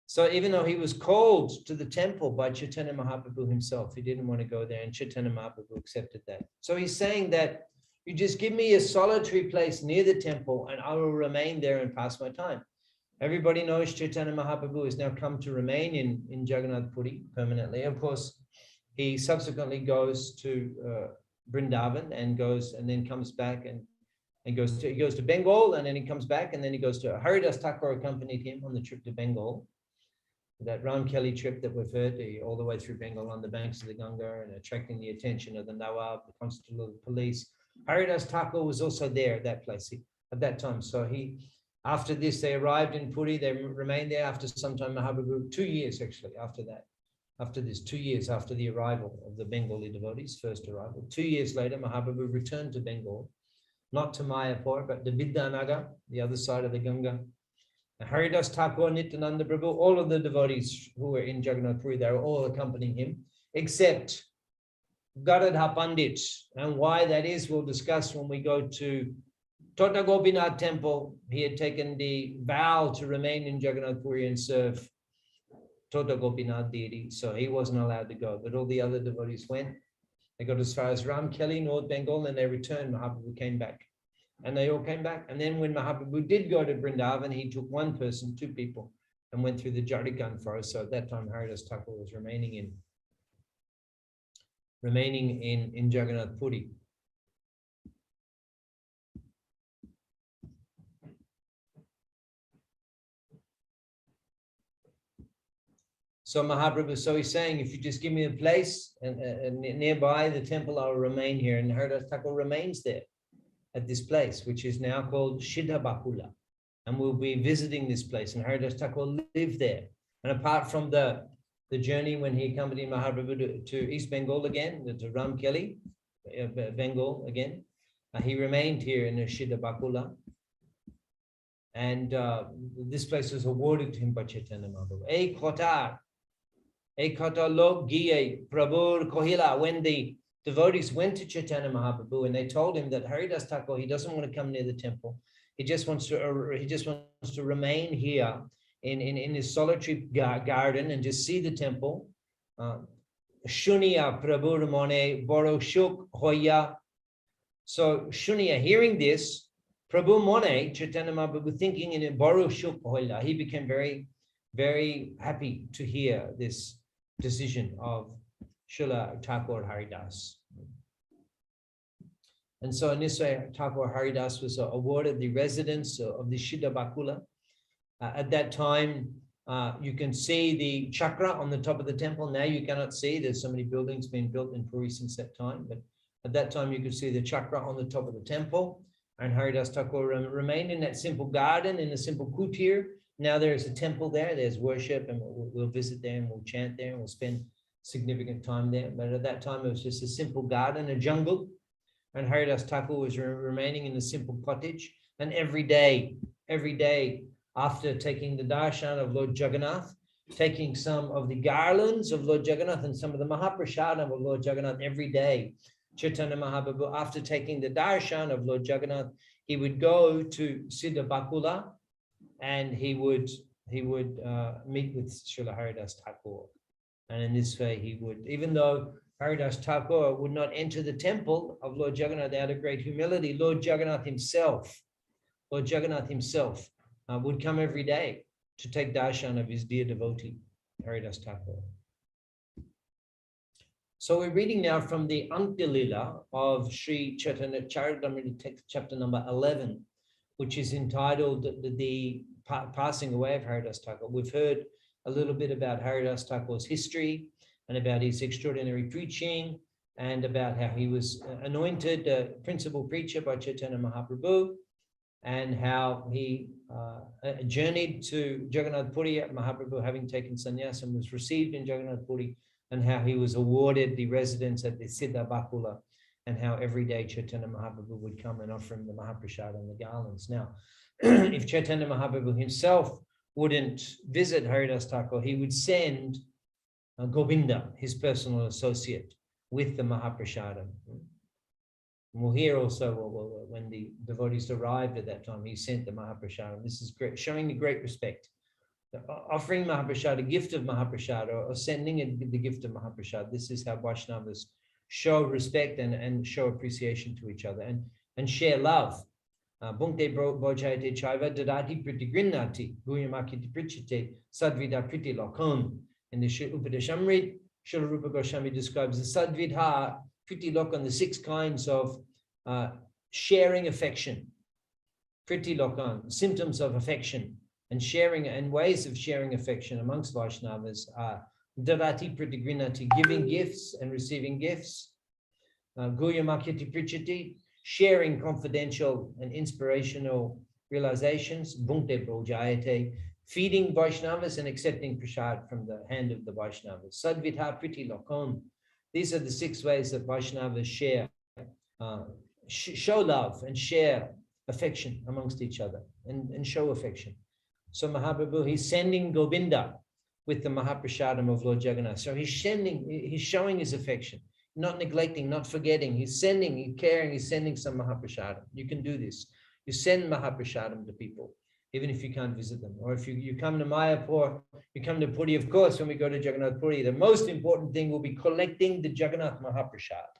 So even though he was called to the temple by Chaitanya Mahaprabhu himself, he didn't want to go there, and Chaitanya Mahaprabhu accepted that. So he's saying that you just give me a solitary place near the temple and I will remain there and pass my time. Everybody knows Chaitanya Mahaprabhu has now come to remain in Jagannath Puri permanently. Of course, he subsequently goes to Vrindavan and then comes back and goes to Bengal, and then he comes back, and then he goes to Haridas Thakur accompanied him on the trip to Bengal. That Ram Kelly trip that we've heard, all the way through Bengal on the banks of the Ganga and attracting the attention of the Nawab, the Constable of the Police. Haridas Thakur was also there at that place at that time. So after this, they arrived in Puri. They remained there after some time. Mahaprabhu, 2 years actually after that. After this, 2 years after the arrival of the Bengali devotees, first arrival. 2 years later, Mahaprabhu returned to Bengal, not to Mayapur, but to Vidyanagar, the other side of the Ganga. And Haridas Thakur, Nityananda Prabhu, all of the devotees who were in Jagannath Puri, they were all accompanying him, except Garadha Pandit. And why that is, we'll discuss when we go to Tota Gopinath temple. He had taken the vow to remain in Jagannath Puri and serve Tota Gopinath deity, so he wasn't allowed to go, but all the other devotees went. They got as far as Ram Kelly, North Bengal, and they returned. Mahaprabhu came back, and they all came back. And then when Mahaprabhu did go to Vrindavan, he took one person, 2 people, and went through the Jarikan forest. So at that time, Haridas Thakur was remaining in Jagannath Puri. So Mahaprabhu, so he's saying, if you just give me a place and nearby the temple, I'll remain here. And Haridas Thakur remains there at this place, which is now called Siddha Bakula. And we'll be visiting this place. And Haridas Thakur lived there. And apart from the journey when he accompanied Mahaprabhu to East Bengal again, to Ram Kelly, Bengal again, he remained here in the Siddha Bakula. And this place was awarded to him by Chaitanya Mahaprabhu. Ekata log giye Prabhu kohila. When the devotees went to Chaitanya Mahaprabhu and they told him that Haridas Thakur, he doesn't want to come near the temple. He just wants to remain here in his solitary garden and just see the temple. Shunya Prabhu Ramone Boro Shuk Hoya. So Shunya, hearing this, Prabhu Mone, Chaitanya Mahaprabhu, thinking in Boro Shuk Hoya, he became very, very happy to hear this decision of Srila Thakur Haridas. And so in this way, Thakur Haridas was awarded the residence of the Siddha Bakula. At that time, you can see the chakra on the top of the temple. Now you cannot see. There's so many buildings being built in Puri since that time. But at that time, you could see the chakra on the top of the temple. And Haridas Thakur remained in that simple garden, in a simple kutir. Now there's a temple there, there's worship, and we'll visit there and we'll chant there and we'll spend significant time there. But at that time, it was just a simple garden, a jungle. And Haridas Thakur was remaining in a simple cottage. And every day, after taking the darshan of Lord Jagannath, taking some of the garlands of Lord Jagannath and some of the Mahaprasadam of Lord Jagannath every day, Chaitanya Mahaprabhu, after taking the darshan of Lord Jagannath, he would go to Siddha Bakula and he would he would meet with Srila Haridas Thakur. And in this way, he would, even though Haridas Thakur would not enter the temple of Lord Jagannath out of great humility, Lord Jagannath himself would come every day to take darshan of his dear devotee, Haridas Thakur. So we're reading now from the Antya Lila of Sri Chaitanya Charitamrita text, chapter number 11, which is entitled the Passing Away of Haridas Thakur. We've heard a little bit about Haridas Thakur's history and about his extraordinary preaching and about how he was anointed principal preacher by Chaitanya Mahaprabhu, and how he journeyed to Jagannath Puri at Mahaprabhu having taken sannyas and was received in Jagannath Puri, and how he was awarded the residence at the Siddha Bakula, and how every day Chaitanya Mahaprabhu would come and offer him the Mahaprasad and the garlands. Now, if Chaitanya Mahaprabhu himself wouldn't visit Haridas Thakur, he would send Govinda, his personal associate, with the Mahaprasadam. We'll hear also when the devotees arrived at that time, he sent the Mahaprasadam. This is great, showing the great respect. Offering Mahaprasad, a gift of Mahaprasad, or sending the gift of Mahaprasad. This is how Vaishnavas show respect and show appreciation to each other and share love. Bhunkte bojayate chaiva dadati pritigrinnati guyamakiti prichite sadvida priti lokam. In the Upadeshamrit, Srila Rupa Goswami describes the sadvidha priti lokam, the 6 kinds of sharing affection. Priti lokam, symptoms of affection and sharing, and ways of sharing affection amongst Vaishnavas are dadati pritigrinnati, giving gifts and receiving gifts. Guyamakiti prichite, sharing confidential and inspirational realizations. Bhunkte bojayate, feeding Vaishnavas and accepting prasad from the hand of the Vaishnavas. Sadvitha priti lokam. These are the 6 ways that Vaishnavas share, show love and share affection amongst each other and show affection. So Mahaprabhu, he's sending Govinda with the Mahaprasadam of Lord Jagannath. So he's showing his affection, not neglecting, not forgetting. He's sending, he's caring, he's sending some Mahaprasadam. You can do this. You send Mahaprasadam to people, even if you can't visit them. Or if you come to Mayapur, you come to Puri, of course, when we go to Jagannath Puri, the most important thing will be collecting the Jagannath Mahaprasad.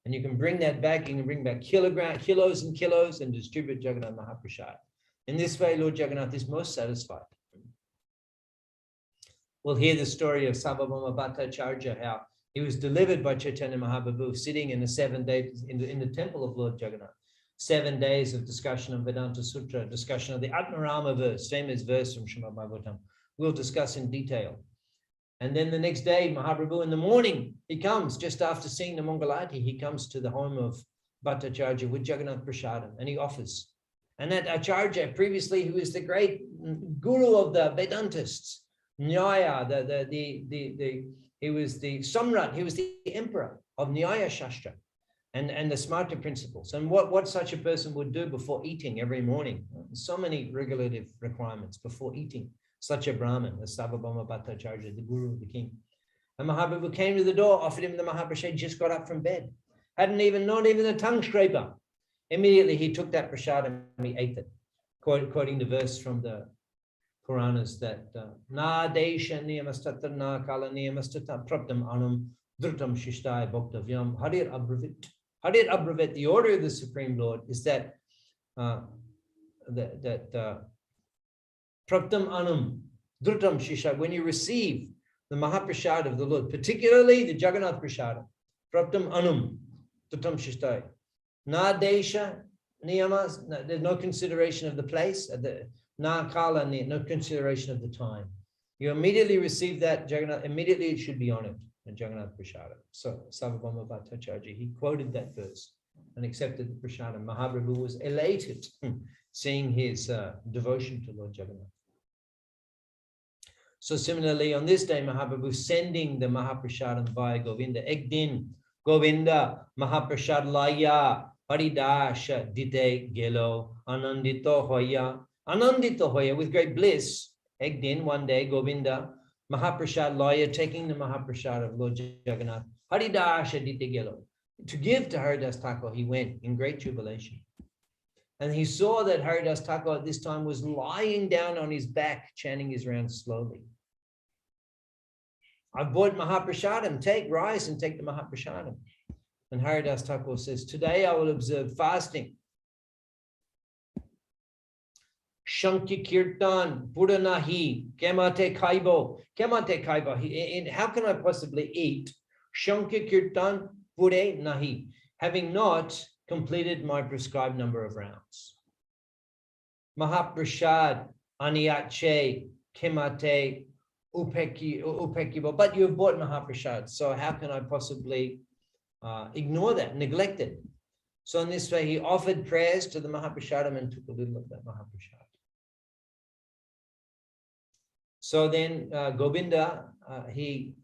And you can bring that back, you can bring back kilos and kilos and distribute Jagannath Mahaprasad. In this way, Lord Jagannath is most satisfied. We'll hear the story of Sarvabhauma Bhattacharya, how he was delivered by Chaitanya Mahaprabhu sitting in the 7 days in the temple of Lord Jagannath. 7 days of discussion of Vedanta Sutra, discussion of the Atmarama verse, famous verse from Srimad Bhagavatam. We'll discuss in detail. And then the next day, Mahaprabhu in the morning, he comes just after seeing the Mangalati, he comes to the home of Bhattacharya with Jagannath Prasadam and he offers. And that Acharya, previously, who is the great guru of the Vedantists, Nyaya, he was the Samrat, he was the emperor of Nyaya Shastra and the Smarta principles. And what such a person would do before eating every morning. So many regulative requirements before eating. Such a Brahmin, as Sarvabhauma Bhattacharya, the guru of the king. And Mahaprabhu came to the door, offered him the Mahaprasad, just got up from bed. Not even a tongue scraper. Immediately he took that prasad and he ate it, quoting the verse from the Puranas that na desha niyamastatra na kala niyamastatra praptam anum dhrutam shishtai bhaktavyam harir abravit. Harir abravit, the order of the Supreme Lord is that praptam anum dhrutam shishtai, when you receive the Mahaprasad of the Lord, particularly the Jagannath Prasad, praptam anum dhrutam shishtai. Na desha niyamas, there's no consideration of the place, na kala, no consideration of the time. You immediately receive that Jagannath, immediately it should be honored, the Jagannath Prasada. So Sarvabhauma Bhattacharya, he quoted that verse and accepted the Prasada. Mahaprabhu was elated seeing his devotion to Lord Jagannath. So similarly, on this day, Mahaprabhu sending the Mahaprasadam via Govinda. Ekdin Govinda Mahaprasad Laya Haridas Dite Gelo Anandito Hoya, with great bliss. Ekdin, one day, Govinda Mahaprasad Laya, taking the Mahaprasad of Lord Jagannath, Haridas Dite Gelo, to give to Haridas Thakur, he went in great jubilation. And he saw that Haridas Thakur at this time was lying down on his back, chanting his rounds slowly. I bought Mahaprasadam, rise and take the Mahaprasadam. And Haridas Thakur says, today I will observe fasting. Shankya Kirtan, Puranahi, Kemate Kaibo, Kemate Kaibo. How can I possibly eat Shankya Kirtan, Pure Nahi, having not completed my prescribed number of rounds? Mahaprasad, Aniyache, Kemate, Upekibo. But you have bought Mahaprasad, so how can I possibly ignore that, neglect it? So in this way, he offered prayers to the Mahaprasadam and took a little of that Mahaprasad. So then Govinda, he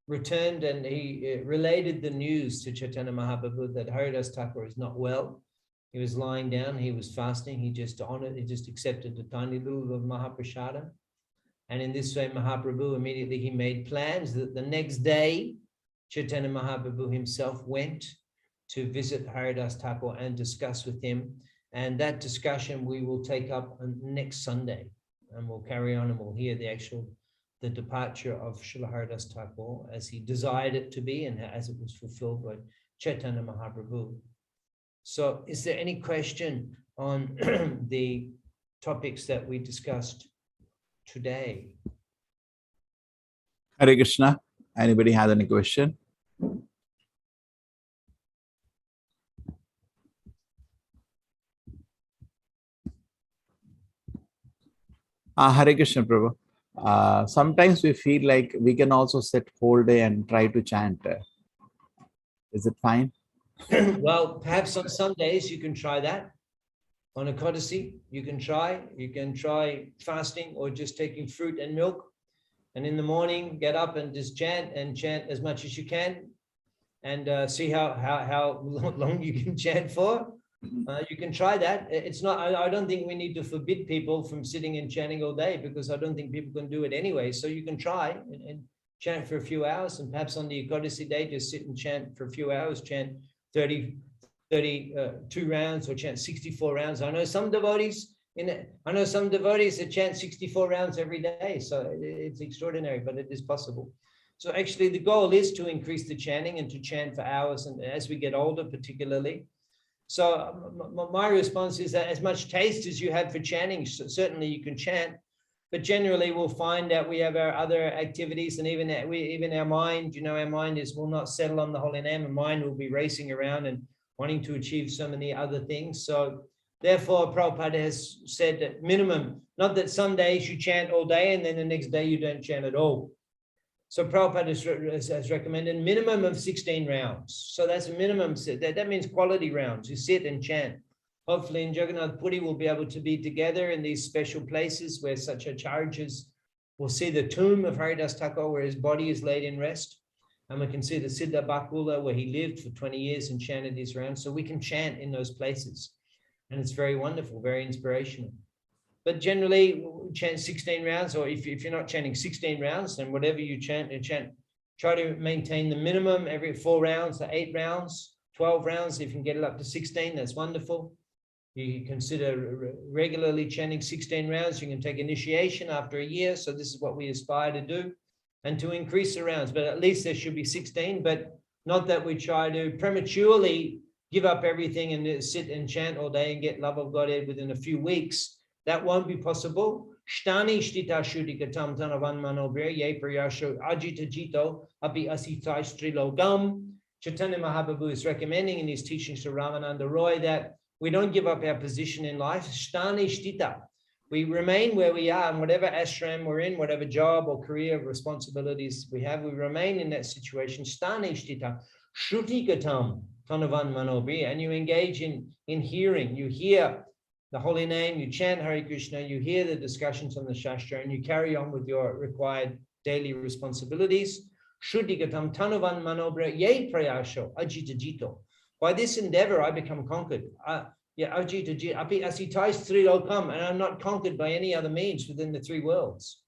returned and he related the news to Chaitanya Mahaprabhu that Haridas Thakur is not well. He was lying down, he was fasting, he just accepted a tiny little of Mahaprasadam. And in this way, Mahaprabhu immediately, he made plans that the next day, Chaitanya Mahaprabhu himself went to visit Haridas Thakur and discuss with him. And that discussion we will take up next Sunday. And we'll carry on and we'll hear the departure of Srila Haridas Thakur as he desired it to be and as it was fulfilled by Chaitanya Mahaprabhu. So is there any question on the topics that we discussed today? Hare Krishna. Anybody has any question? Hare Krishna, Prabhu. Sometimes we feel like we can also sit whole day and try to chant. Is it fine? Well, perhaps on some days you can try that. On Ekadasi, you can try fasting or just taking fruit and milk. And in the morning, get up and just chant as much as you can. And see how long you can chant for. You can try that. It's not, I don't think we need to forbid people from sitting and chanting all day, because I don't think people can do it anyway. So you can try and chant for a few hours, and perhaps on the Ekadasi day, just sit and chant for a few hours, chant 32 rounds or chant 64 rounds. I know some devotees that chant 64 rounds every day. So it's extraordinary, but it is possible. So actually the goal is to increase the chanting and to chant for hours, and as we get older particularly. So my response is that as much taste as you have for chanting, certainly you can chant, but generally we'll find that we have our other activities, and even our mind, our mind will not settle on the holy name. Our mind will be racing around and wanting to achieve so many other things. So therefore, Prabhupada has said that minimum, not that some days you chant all day and then the next day you don't chant at all. So Prabhupada has recommended minimum of 16 rounds. So that's a minimum. That means quality rounds. You sit and chant. Hopefully in Jagannath Puri we'll be able to be together in these special places where such acharyas will see the tomb of Haridas Thakur, where his body is laid in rest. And we can see the Siddha Bakula, where he lived for 20 years and chanted his rounds. So we can chant in those places. And it's very wonderful, very inspirational. But generally, chant 16 rounds, or if you're not chanting 16 rounds, then whatever you chant, try to maintain the minimum every 4 rounds, 8 rounds, 12 rounds. If you can get it up to 16, that's wonderful. You consider regularly chanting 16 rounds. You can take initiation after a year. So this is what we aspire to do, and to increase the rounds. But at least there should be 16, but not that we try to prematurely give up everything and sit and chant all day and get love of Godhead within a few weeks. That won't be possible. Shtani shtita shudikatam tanavan manobir ye prayasho ajita jito api asitai strilogam. Chaitanya Mahaprabhu is recommending in his teachings to Ramananda Roy that we don't give up our position in life. Shtani shtita. We remain where we are, in whatever ashram we're in, whatever job or career responsibilities we have, we remain in that situation. Shtani shtita shrutikatam tanavan manobir. And you engage in hearing. You hear the holy name, you chant Hare Krishna, you hear the discussions on the Shastra, and you carry on with your required daily responsibilities. Shuddhikatam tanuvan manobra ye prayasho ajita jito. By this endeavor, I become conquered. Ajita jito api asitais trilokam, and I'm not conquered by any other means within the 3 worlds.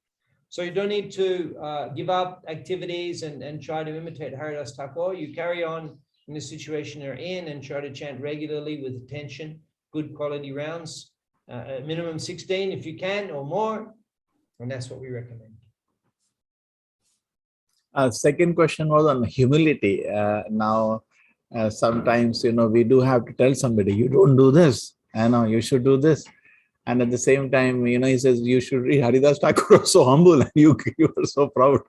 So you don't need to give up activities and try to imitate Haridas Thakur. You carry on in the situation they're in and try to chant regularly with attention, good quality rounds, minimum 16 if you can or more, and that's what we recommend. Second question was on humility. Now, sometimes, we do have to tell somebody, you don't do this, you should do this. And at the same time, he says, you should read Haridas Thakur, so humble, and you are so proud.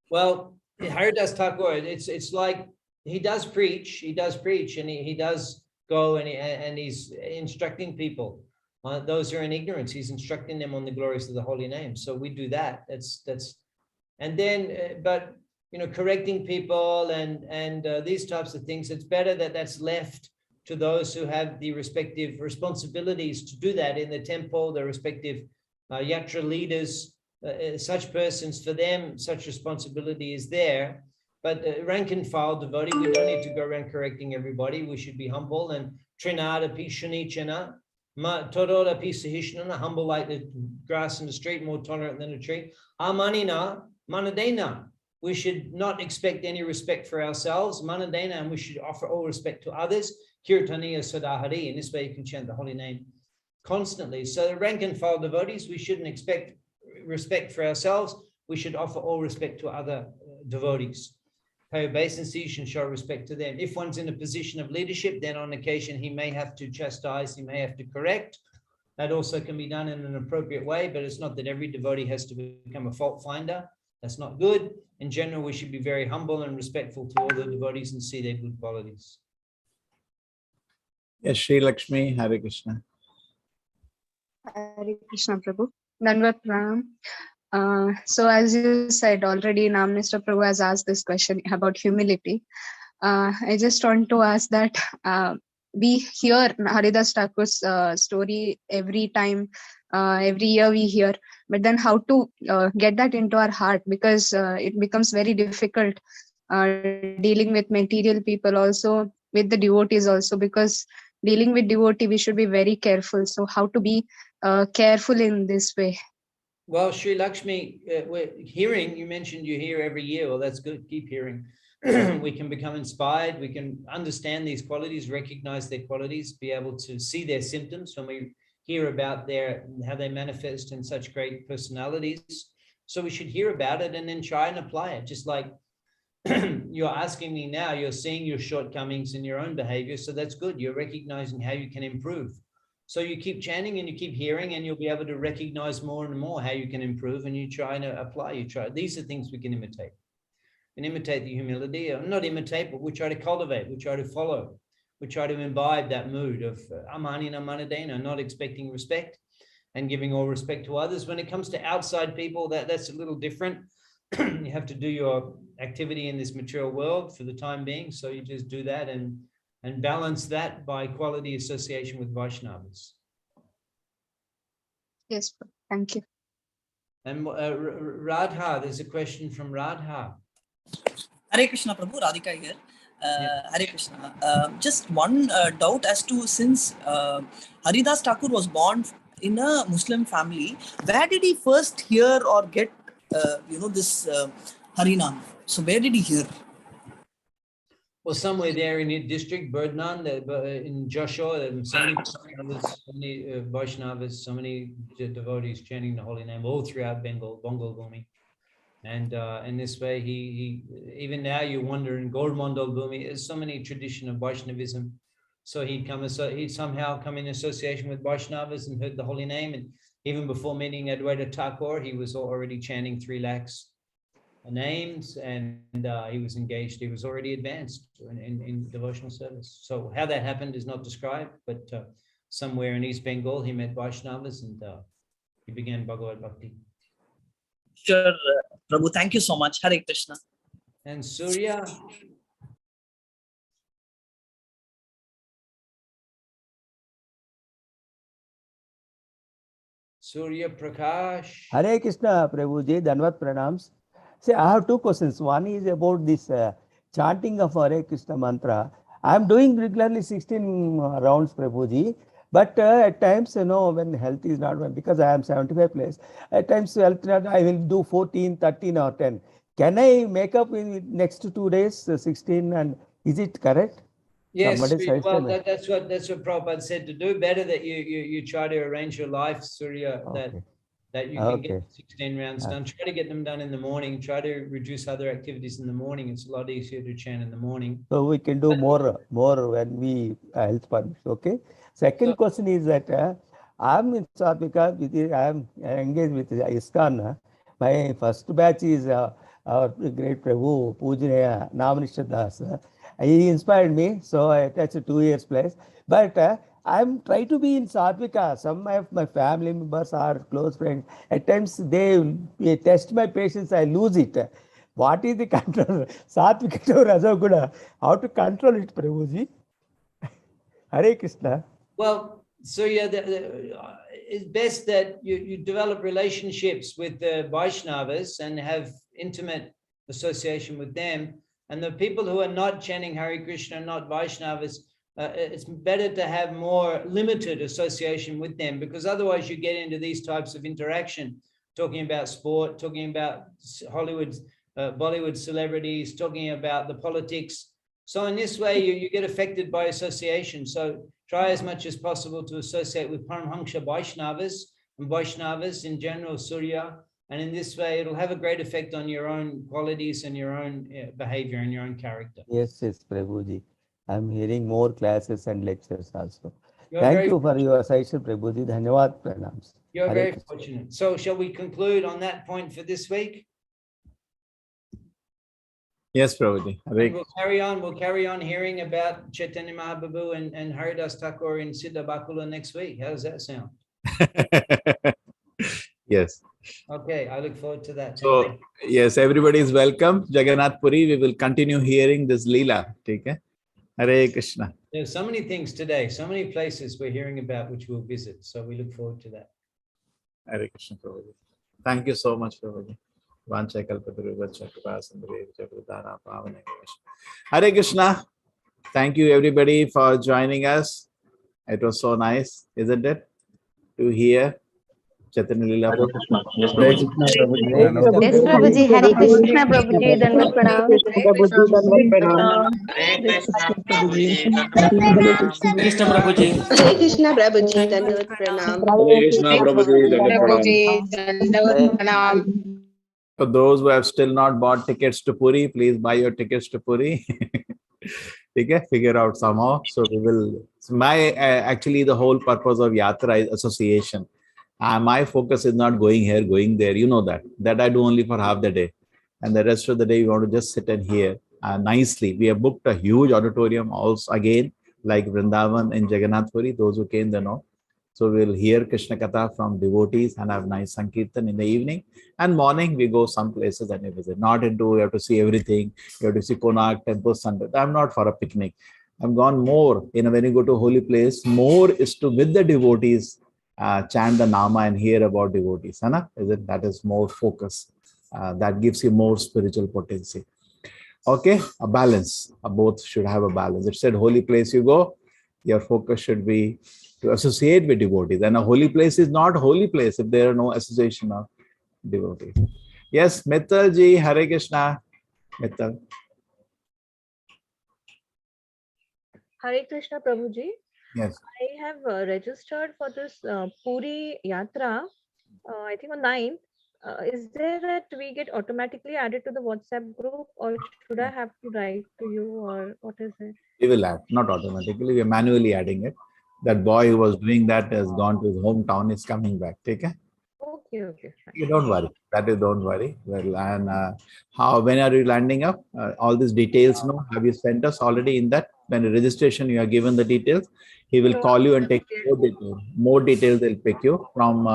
Well, Haridas Thakur, it's like he does preach, and he does go and he's instructing people. Those who are in ignorance, he's instructing them on the glories of the holy name. So we do that. And then, but correcting people and these types of things, it's better that that's left to those who have the respective responsibilities to do that in the temple, the respective yatra leaders, such persons, for them, such responsibility is there. But rank and file devotee, we don't need to go around correcting everybody. We should be humble and trinada pi shunichana, toroda pi sahishnana, humble like the grass in the street, more tolerant than a tree. Amanina, manadena. We should not expect any respect for ourselves, manadena, and we should offer all respect to others. Kirtaniya sadahari, in this way you can chant the holy name constantly. So the rank and file devotees, we shouldn't expect respect for ourselves. We should offer all respect to other devotees. Pay obeisance and show respect to them. If one's in a position of leadership, then on occasion he may have to chastise, he may have to correct. That also can be done in an appropriate way, but it's not that every devotee has to become a fault finder. That's not good. In general, we should be very humble and respectful to all the devotees and see their good qualities. Yes, Sri Lakshmi, Hare Krishna. Hare Krishna, Prabhu. Dandavat Pranam. So as you said already, Mr. Prabhu has asked this question about humility. I just want to ask that we hear Haridas Thakur's story every time, every year we hear, but then how to get that into our heart, because it becomes very difficult dealing with material people, also with the devotees also, because dealing with devotee, we should be very careful. So how to be careful in this way? Well, Sri Lakshmi, hearing, you mentioned you hear every year. Well, that's good. Keep hearing. We can become inspired. We can understand these qualities, recognize their qualities, be able to see their symptoms when we hear about how they manifest in such great personalities. So we should hear about it and then try and apply it. Just like you're asking me now, you're seeing your shortcomings in your own behavior. So that's good. You're recognizing how you can improve. So you keep chanting and you keep hearing, and you'll be able to recognize more and more how you can improve, and you try to apply. These are things we can imitate. And imitate the humility, or not imitate, but we try to cultivate, we try to follow, we try to imbibe that mood of amanina manadena, not expecting respect and giving all respect to others. When it comes to outside people, that's a little different. You have to do your activity in this material world for the time being. So you just do that and balance that by quality association with Vaishnavas. Yes, thank you. And Radha, there's a question from Radha. Hare Krishna, Prabhu, Radhika here. Hare Krishna. Just one doubt as to, since Haridas Thakur was born in a Muslim family, where did he first hear or get, this Harinam? So where did he hear? Well, somewhere there in your district, Burdnan, in Joshua, so many Vaishnavas, so many devotees chanting the holy name all throughout Bengal Bhumi. And in this way, he even now you wonder in Gaur-Mandal Bhumi, there's so many tradition of Vaishnavism. So he'd somehow come in association with Vaishnavas and heard the holy name. And even before meeting Advaita Thakur, he was already chanting 3 lakhs names, and he was engaged. He was already advanced in devotional service. So how that happened is not described, but somewhere in East Bengal, he met Vaishnavas and he began Bhagavad Bhakti. Sure, Prabhu. Thank you so much. Hare Krishna. And Surya. Surya Prakash. Hare Krishna, Prabhuji, Dandavat Pranams. See, I have 2 questions. One is about this chanting of Hare Krishna mantra. I am doing regularly 16 rounds, Prabhuji. But at times, when health is not well, because I am 75 plus, at times health not, I will do 14, 13 or 10. Can I make up in next 2 days, 16, and Is it correct? Yes, Somebody well, suggested. that's what Prabhupada said to do. Better that you try to arrange your life, Surya, Okay. that you can Okay. get 16 rounds done. Try to get them done in the morning. Try to reduce other activities in the morning. It's a lot easier to chant in the morning. So we can do more when we health permits. Okay. Second question is that I'm in South Africa. I'm engaged with ISKCON. My first batch is our great Prabhu, Pujaniya Namanishta Das. He inspired me, so I attached 2 years place. But I'm trying to be in Satvika. Some of my family members are close friends. At times they test my patience, I lose it. What is the control? Satvika to Rajaguda. How to control it, Prabhuji? Hare Krishna. Well, Surya, it's best that you develop relationships with the Vaishnavas and have intimate association with them. And the people who are not chanting Hare Krishna, not Vaishnavas, it's better to have more limited association with them, because otherwise you get into these types of interaction, talking about sport, talking about Hollywood, Bollywood celebrities, talking about the politics. So in this way, you get affected by association. So try as much as possible to associate with Paramhansha Vaishnavas and Vaishnavas in general, Surya. And in this way, it'll have a great effect on your own qualities and your own behavior and your own character. Yes, Prabhuji. I'm hearing more classes and lectures also. You're Thank you for your session, Prabhuji. Dhanyavad pranams. You're Hare very Krishna. fortunate. So shall we conclude on that point for this week? Yes, Prabhuji. And we'll carry on hearing about Chaitanya Mahaprabhu and Haridas Thakur in Siddha Bakula next week. How does that sound? Yes. Okay, I look forward to that. So, yes, everybody is welcome. Jagannath Puri, we will continue hearing this Lila. Okay? Hare Krishna. There's so many things today, so many places we're hearing about which we'll visit. So we look forward to that. Hare Krishna, Prabhuji. Thank you so much, Prabhuji. Hare Krishna. Thank you, everybody, for joining us. It was so nice, isn't it, to hear Chaitanya Lila. Yes, Prabhuji. Yes, Prabhuji. Hare Krishna, Prabhuji. Dandavat pranam. Krishna Prabhuji. Hare Krishna, Prabhuji. Dandavat pranam. Dandavat pranam. For those who have still not bought tickets to Puri, please buy your tickets to Puri. Okay, figure out somehow. So we will. Actually, the whole purpose of Yatra is association. My focus is not going here, going there. You know that. That I do only for half the day. And the rest of the day, we want to just sit and hear nicely. We have booked a huge auditorium also again, like Vrindavan and Jagannath Puri. Those who came, they know. So we'll hear Krishna Katha from devotees and have nice Sankirtan in the evening. And morning, we go some places and we visit. Not into, you have to see everything. You have to see Konark, Temple, Sunday. I'm not for a picnic. I've gone more, when you go to a holy place, more is to, with the devotees, chant the Nama and hear about devotees. That is more focus. That gives you more spiritual potency. Okay, a balance. Both should have a balance. It said holy place you go, your focus should be to associate with devotees. And a holy place is not holy place if there are no association of devotees. Yes, Mittal ji, Hare Krishna. Mittal. Hare Krishna, Prabhuji. Yes. I have registered for this Puri Yatra, I think on 9th. Is there that we get automatically added to the WhatsApp group, or should I have to write to you, or what is it? We will add, not automatically. We are manually adding it. That boy who was doing that has gone to his hometown, is coming back. Take care. Okay. You don't worry. That is, don't worry. Well, and when are you landing up? All these details, have you sent us already in that? When the registration, you are given the details. He will call you and take more details. More details they'll pick you from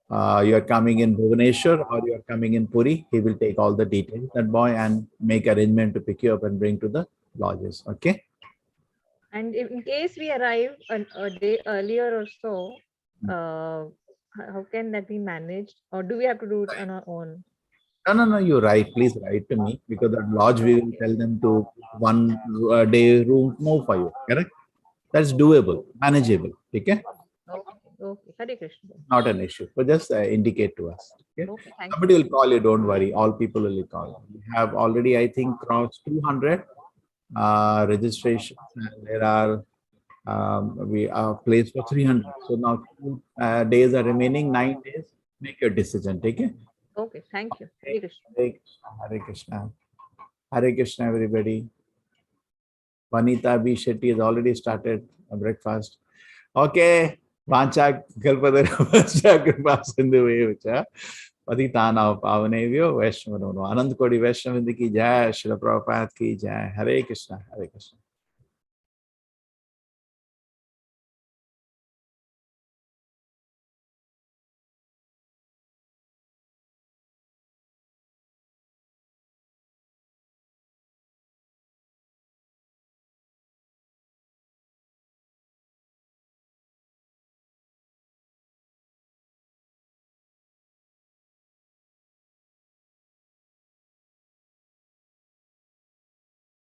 you are coming in Bhubaneswar or you are coming in Puri. He will take all the details, that boy, and make arrangement to pick you up and bring to the lodges. Okay. And in case we arrive a day earlier or so, how can that be managed, or do we have to do it on our own? No, you write. Please write to me, because at lodge we will tell them to 1 day room move for you. Correct? That's doable, manageable. Okay? Okay. Hare Krishna. Not an issue, but just indicate to us. Okay? Thank Somebody will call you. Don't worry. All people will call. We have already, I think, crossed 200. registrations, and there are we are placed for 300. So now 2 days are remaining, 9 days. Make your decision. Take it. Okay, thank you. Hare Krishna. Hare Krishna. Hare Krishna. Hare Krishna, everybody. Vanita B. Shetty has already started a breakfast. Okay. Vancha Kalpadara Kripa Sindhu Vevacha. Patitana Pavanevyo Vaishnavano. Anand Kodi Vaishnavindi ki jai. Srila Prabhupada ki jai. Hare Krishna. Hare Krishna.